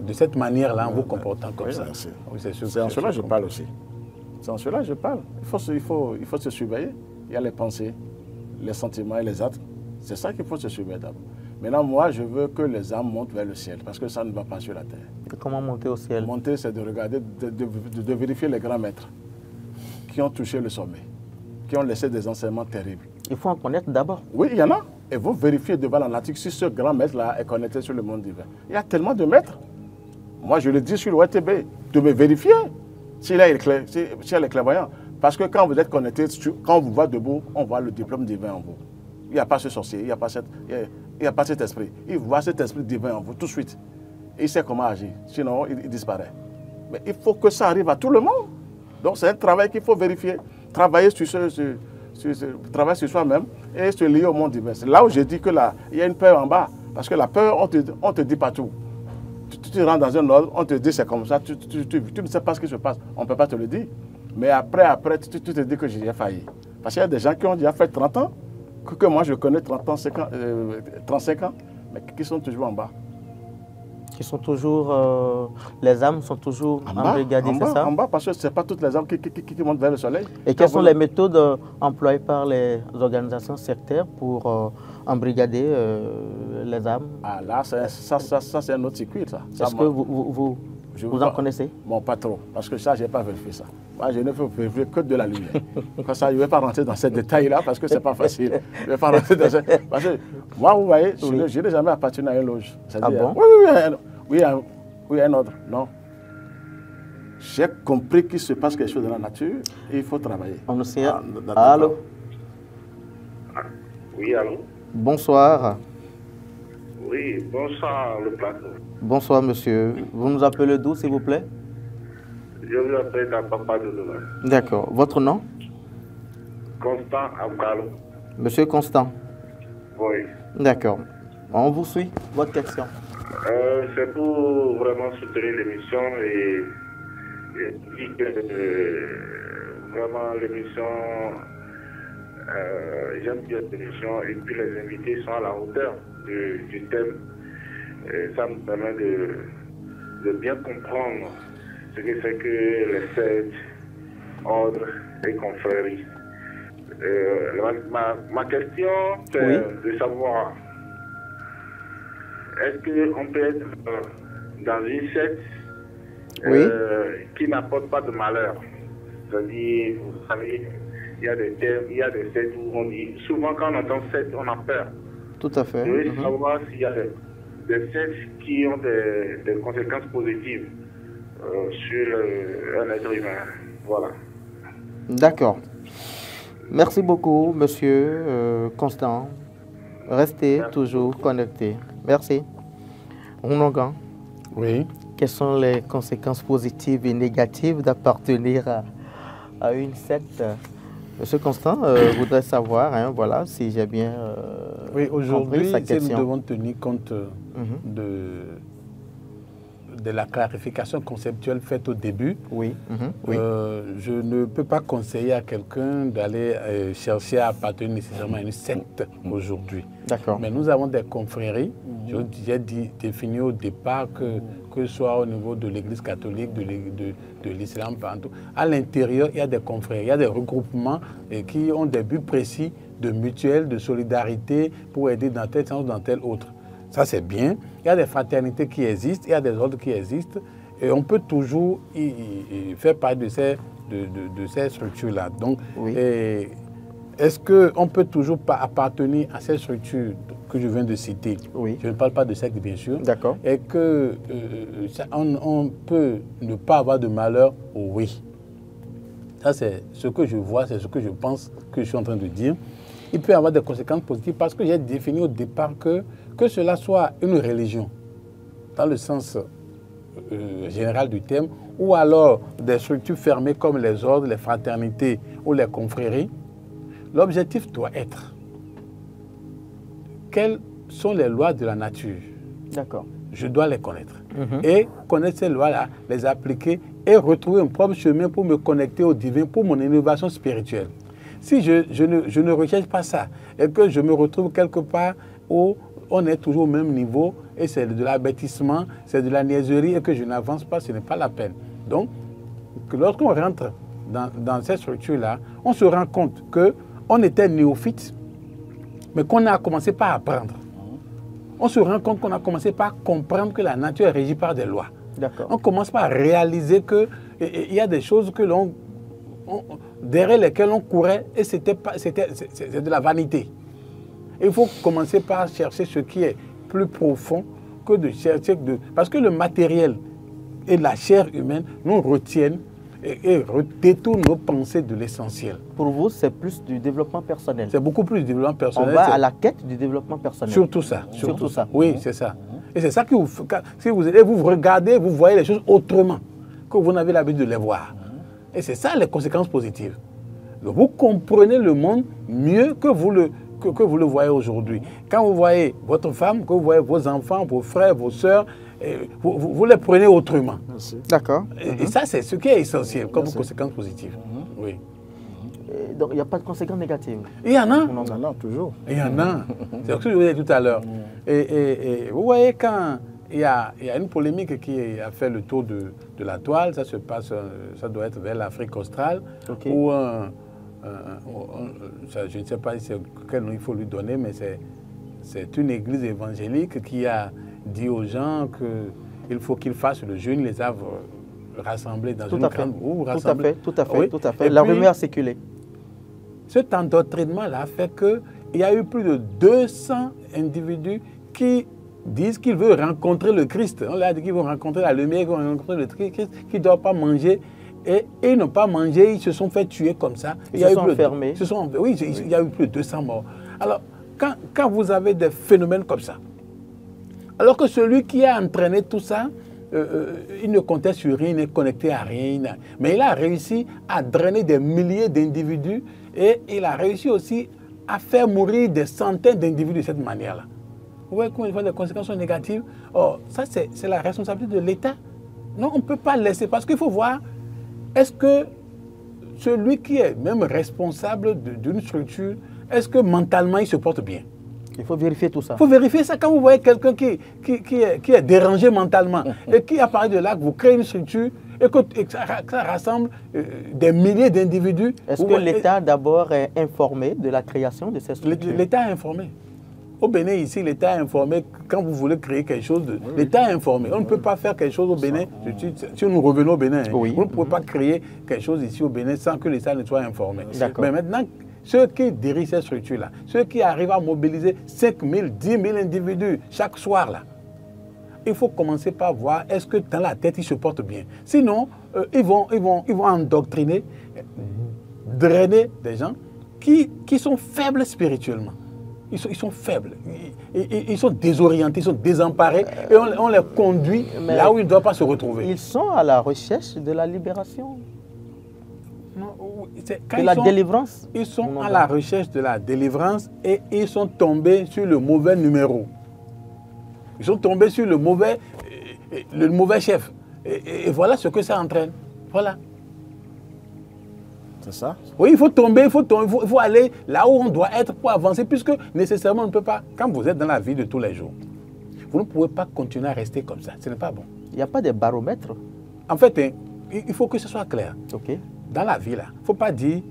de cette manière-là, en vous comportant comme ça. Oui, c'est en cela que je parle aussi. C'est en cela que je parle. Il faut se surveiller. Il y a les pensées, les sentiments et les actes. C'est ça qu'il faut se surveiller d'abord. Maintenant, moi, je veux que les âmes montent vers le ciel, parce que ça ne va pas sur la terre. Et comment monter au ciel? Monter, c'est de regarder, de vérifier les grands maîtres qui ont touché le sommet, qui ont laissé des enseignements terribles. Il faut en connaître d'abord. Oui, il y en a. Et vous vérifiez devant la nature si ce grand maître-là est connecté sur le monde divin. Il y a tellement de maîtres. Moi, je le dis sur le WTB, de me vérifier s'il est clairvoyant. Parce que quand vous êtes connecté, quand on vous voit debout, on voit le diplôme divin en vous. Il n'y a pas ce sorcier, il n'y a pas cet esprit. Il voit cet esprit divin en vous tout de suite. Il sait comment agir, sinon il disparaît. Mais il faut que ça arrive à tout le monde. Donc c'est un travail qu'il faut vérifier. Travailler sur soi-même et se lier au monde divin. C'est là où j'ai dit qu'il y a une peur en bas. Parce que la peur, on te dit pas tout. Tu rentres dans un ordre, on te dit c'est comme ça, tu ne sais pas ce qui se passe. On ne peut pas te le dire. Mais après tu te dis que j'ai failli. Parce qu'il y a des gens qui ont déjà fait 30 ans, que moi je connais 35 ans, mais qui sont toujours en bas. Qui sont toujours, les âmes sont toujours embrigadées, c'est ça? En bas, parce que ce n'est pas toutes les âmes qui montent vers le soleil. Et quelles sont les méthodes employées par les organisations sectaires pour embrigader les âmes? Ah là, ça c'est un autre circuit, ça. Est-ce que vous en connaissez? Bon, pas trop, parce que ça, je n'ai pas vérifié ça. Moi, je ne peux vérifier que de la lumière. Comme ça, je ne vais pas rentrer dans ces détails-là, parce que ce n'est pas facile. Je ne vais pas rentrer dans parce que moi, vous voyez, je n'ai jamais appartenu à une loge. Ah bon? Oui, un ordre. Non. J'ai compris qu'il se passe quelque chose dans la nature et il faut travailler. On nous sait. Allô? Oui, allô? Bonsoir. Oui, bonsoir le plateau. Bonsoir monsieur. Vous nous appelez d'où s'il vous plaît? Je vous appelle à Papa de Lola. D'accord. Votre nom? Constant Abgalo. Monsieur Constant? Oui. D'accord. On vous suit. Votre question? C'est pour vraiment soutenir l'émission et dire que vraiment l'émission, j'aime bien l'émission et puis les invités sont à la hauteur du thème. Et ça me permet de bien comprendre ce que c'est que les fêtes, ordres et confréries. Ma question, c'est de savoir, est-ce qu'on peut être dans une secte qui n'apporte pas de malheur? C'est-à-dire, vous savez, il y a des termes, il y a des sectes où on dit, souvent quand on entend secte, on a peur. Tout à fait. Je veux savoir s'il y a des sectes qui ont des conséquences positives sur un être humain. Voilà. D'accord. Merci beaucoup, monsieur Constant. Restez toujours connectés. Merci. Ounongan. Oui. Quelles sont les conséquences positives et négatives d'appartenir à une secte? Monsieur Constant voudrait savoir, hein, voilà, si j'ai bien oui, aujourd'hui, sa question. nous devons tenir compte de la clarification conceptuelle faite au début. Oui. Je ne peux pas conseiller à quelqu'un d'aller chercher à appartenir nécessairement à une secte aujourd'hui. D'accord. Mais nous avons des confréries. J'ai défini au départ que ce soit au niveau de l'Église catholique, de l'islam, partout. À l'intérieur, il y a des confréries, il y a des regroupements qui ont des buts précis de mutuelle, de solidarité pour aider dans tel sens ou dans tel autre. Ça, c'est bien. Il y a des fraternités qui existent, il y a des ordres qui existent. Et on peut toujours faire partie de ces structures-là. Donc, est-ce qu'on peut toujours appartenir à ces structures que je viens de citer? Oui. Je ne parle pas de secte, bien sûr. D'accord. Et qu'on peut ne pas avoir de malheur? Oui. Ça, c'est ce que je vois, c'est ce que je pense que je suis en train de dire. Il peut y avoir des conséquences positives parce que j'ai défini au départ que cela soit une religion, dans le sens général du terme, ou alors des structures fermées comme les ordres, les fraternités ou les confréries. L'objectif doit être quelles sont les lois de la nature. D'accord. Je dois les connaître. Et connaître ces lois-là, les appliquer et retrouver un propre chemin pour me connecter au divin, pour mon innovation spirituelle. Si je ne recherche pas ça et que je me retrouve quelque part où on est toujours au même niveau et c'est de l'abêtissement, c'est de la niaiserie et que je n'avance pas, ce n'est pas la peine. Donc, lorsqu'on rentre dans cette structure-là, on se rend compte qu'on était néophyte, mais qu'on a commencé par apprendre. On se rend compte qu'on a commencé par comprendre que la nature est régie par des lois. On commence par réaliser qu'il y a des choses que derrière lesquelles on courait et c'est de la vanité. Il faut commencer par chercher ce qui est plus profond que de chercher parce que le matériel et la chair humaine nous retiennent et détournent nos pensées de l'essentiel. Pour vous, c'est plus du développement personnel? C'est beaucoup plus du développement personnel. On va à la quête du développement personnel. Surtout ça. Surtout ça. Oui, c'est ça. Et c'est ça que si vous regardez, vous voyez les choses autrement que vous n'avez l'habitude de les voir. Et c'est ça les conséquences positives. Donc, vous comprenez le monde mieux que vous le voyez aujourd'hui. Quand vous voyez votre femme, que vous voyez vos enfants, vos frères, vos sœurs, vous les prenez autrement. D'accord. Et ça, c'est ce qui est essentiel comme conséquence positive. Oui. Donc, il n'y a pas de conséquences négatives? Il y en a. Il y en a toujours. Il y en a. C'est ce que je vous ai dit tout à l'heure. Et vous voyez, quand il y a une polémique qui a fait le tour de la toile, ça se passe, ça doit être vers l'Afrique australe, où je ne sais pas quel nom il faut lui donner, mais c'est une église évangélique qui a dit aux gens qu'il faut qu'ils fassent le jeûne, les a rassemblés dans une grande roue. Tout à fait. La rumeur a circulé. Cet endoctrinement-là fait qu'il y a eu plus de 200 individus qui disent qu'ils veulent rencontrer le Christ. On leur a dit qu'ils vont rencontrer la lumière, qu'ils vont rencontrer le Christ, qu'ils ne doivent pas manger. Et ils n'ont pas mangé, ils se sont fait tuer comme ça. Ils se sont enfermés. Oui, il y a eu plus de 200 morts. Alors, quand vous avez des phénomènes comme ça, alors que celui qui a entraîné tout ça, il ne comptait sur rien, il n'est connecté à rien. Mais il a réussi à drainer des milliers d'individus et il a réussi aussi à faire mourir des centaines d'individus de cette manière-là. Vous voyez combien de fois les conséquences sont négatives. Or, ça, c'est la responsabilité de l'État. Non, on ne peut pas laisser, parce qu'il faut voir, est-ce que celui qui est même responsable d'une structure, est-ce que mentalement il se porte bien? Il faut vérifier tout ça. Il faut vérifier ça quand vous voyez quelqu'un qui est dérangé mentalement et qui, à partir de là, que vous créez une structure et que ça rassemble des milliers d'individus. Est-ce que l'État d'abord est informé de la création de ces structures? L'État est informé. Au Bénin, ici, l'État est informé. Quand vous voulez créer quelque chose, l'État est informé. On ne peut pas faire quelque chose au Bénin. Si nous revenons au Bénin, vous ne pouvez pas créer quelque chose ici au Bénin sans que l'État ne soit informé. Mais maintenant, ceux qui dirigent ces structures-là, ceux qui arrivent à mobiliser 5 000, 10 000 individus chaque soir, là, il faut commencer par voir est-ce que dans la tête, ils se portent bien. Sinon, ils vont endoctriner, drainer des gens qui sont faibles spirituellement. Ils sont faibles, ils sont désorientés, ils sont désemparés et on les conduit là où ils ne doivent pas se retrouver. Ils sont à la recherche de la libération. De la délivrance. Ils sont à la recherche de la délivrance et ils sont tombés sur le mauvais numéro. Ils sont tombés sur le mauvais chef. Et voilà ce que ça entraîne. Voilà. C'est ça? Oui, il faut tomber, il faut aller là où on doit être pour avancer, puisque nécessairement on ne peut pas. Quand vous êtes dans la vie de tous les jours, vous ne pouvez pas continuer à rester comme ça. Ce n'est pas bon. Il n'y a pas de baromètre. En fait, il faut que ce soit clair. Okay. Dans la vie, là, il ne faut pas dire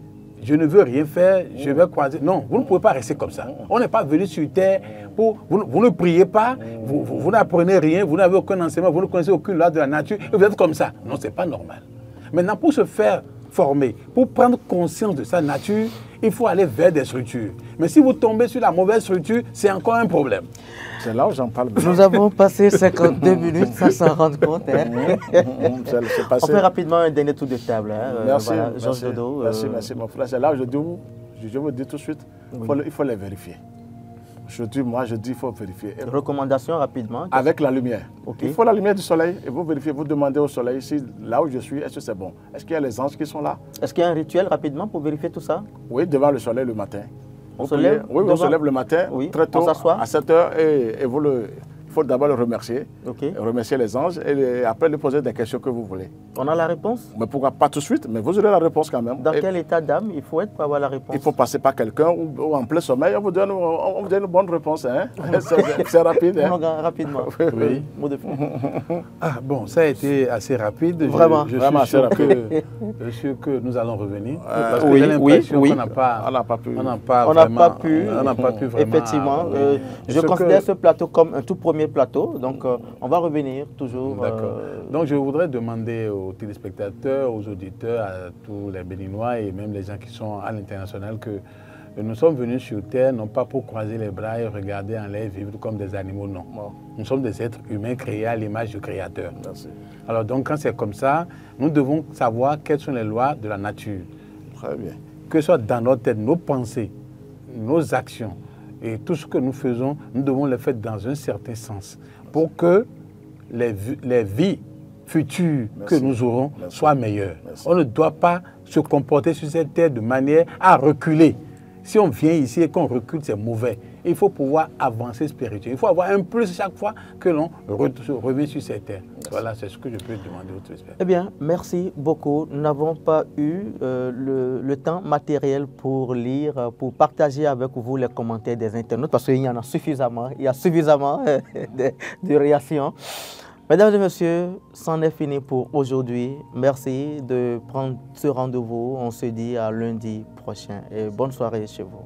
je ne veux rien faire, je vais croiser. Non, vous ne pouvez pas rester comme ça. On n'est pas venu sur terre pour. Vous ne priez pas, vous n'apprenez rien, vous n'avez aucun enseignement, vous ne connaissez aucune loi de la nature, et vous êtes comme ça. Non, ce n'est pas normal. Maintenant, pour se faire former, pour prendre conscience de sa nature, il faut aller vers des structures. Mais si vous tombez sur la mauvaise structure, c'est encore un problème. C'est là où j'en parle. Nous avons passé 52 minutes sans s'en rendre compte. On fait rapidement un dernier tour de table. Merci, voilà, Georges Dodo. Merci mon frère. C'est là où je vous dis tout de suite, il faut les vérifier. Je dis, il faut vérifier. Recommandation rapidement. Avec la lumière. Okay. Il faut la lumière du soleil et vous vérifiez, vous demandez au soleil si là où je suis, est-ce que c'est bon? Est-ce qu'il y a les anges qui sont là? Est-ce qu'il y a un rituel rapidement pour vérifier tout ça? Oui, devant le soleil le matin. On se lève? Oui, on se lève le matin, très tôt, à 7 h et il faut d'abord le remercier, remercier les anges et après lui poser des questions que vous voulez. On a la réponse? Mais pourquoi pas tout de suite, mais vous aurez la réponse quand même. Dans quel état d'âme il faut être pour avoir la réponse? Il faut passer par quelqu'un ou en plein sommeil, on vous donne une bonne réponse. Hein? C'est rapide. Hein? Rapidement. Oui. Mot de fin. Ah bon, ça a été assez rapide. Vraiment. Je Vraiment suis sûr que nous allons revenir. Parce que j'ai l'impression qu'on n'a pas pu. On n'a pas pu vraiment. Effectivement. Je considère ce plateau comme un tout premier plateau. Donc, on va revenir toujours. D'accord. Donc, je voudrais demander aux téléspectateurs, aux auditeurs, à tous les Béninois et même les gens qui sont à l'international que nous sommes venus sur Terre non pas pour croiser les bras et regarder en l'air vivre comme des animaux, non. Nous sommes des êtres humains créés à l'image du Créateur. Merci. Alors donc, quand c'est comme ça, nous devons savoir quelles sont les lois de la nature. Très bien. Que ce soit dans notre tête, nos pensées, nos actions et tout ce que nous faisons, nous devons le faire dans un certain sens pour que les vies futures que nous aurons soient meilleures. On ne doit pas se comporter sur cette terre de manière à reculer. Si on vient ici et qu'on recule, c'est mauvais. Il faut pouvoir avancer spirituellement. Il faut avoir un plus chaque fois que l'on revient sur cette terre. Voilà, c'est ce que je peux demander aux téléspectateurs. Eh bien, merci beaucoup. Nous n'avons pas eu le temps matériel pour lire, pour partager avec vous les commentaires des internautes, parce qu'il y en a suffisamment. Il y a suffisamment de réactions. Mesdames et messieurs, c'en est fini pour aujourd'hui. Merci de prendre ce rendez-vous. On se dit à lundi prochain et bonne soirée chez vous.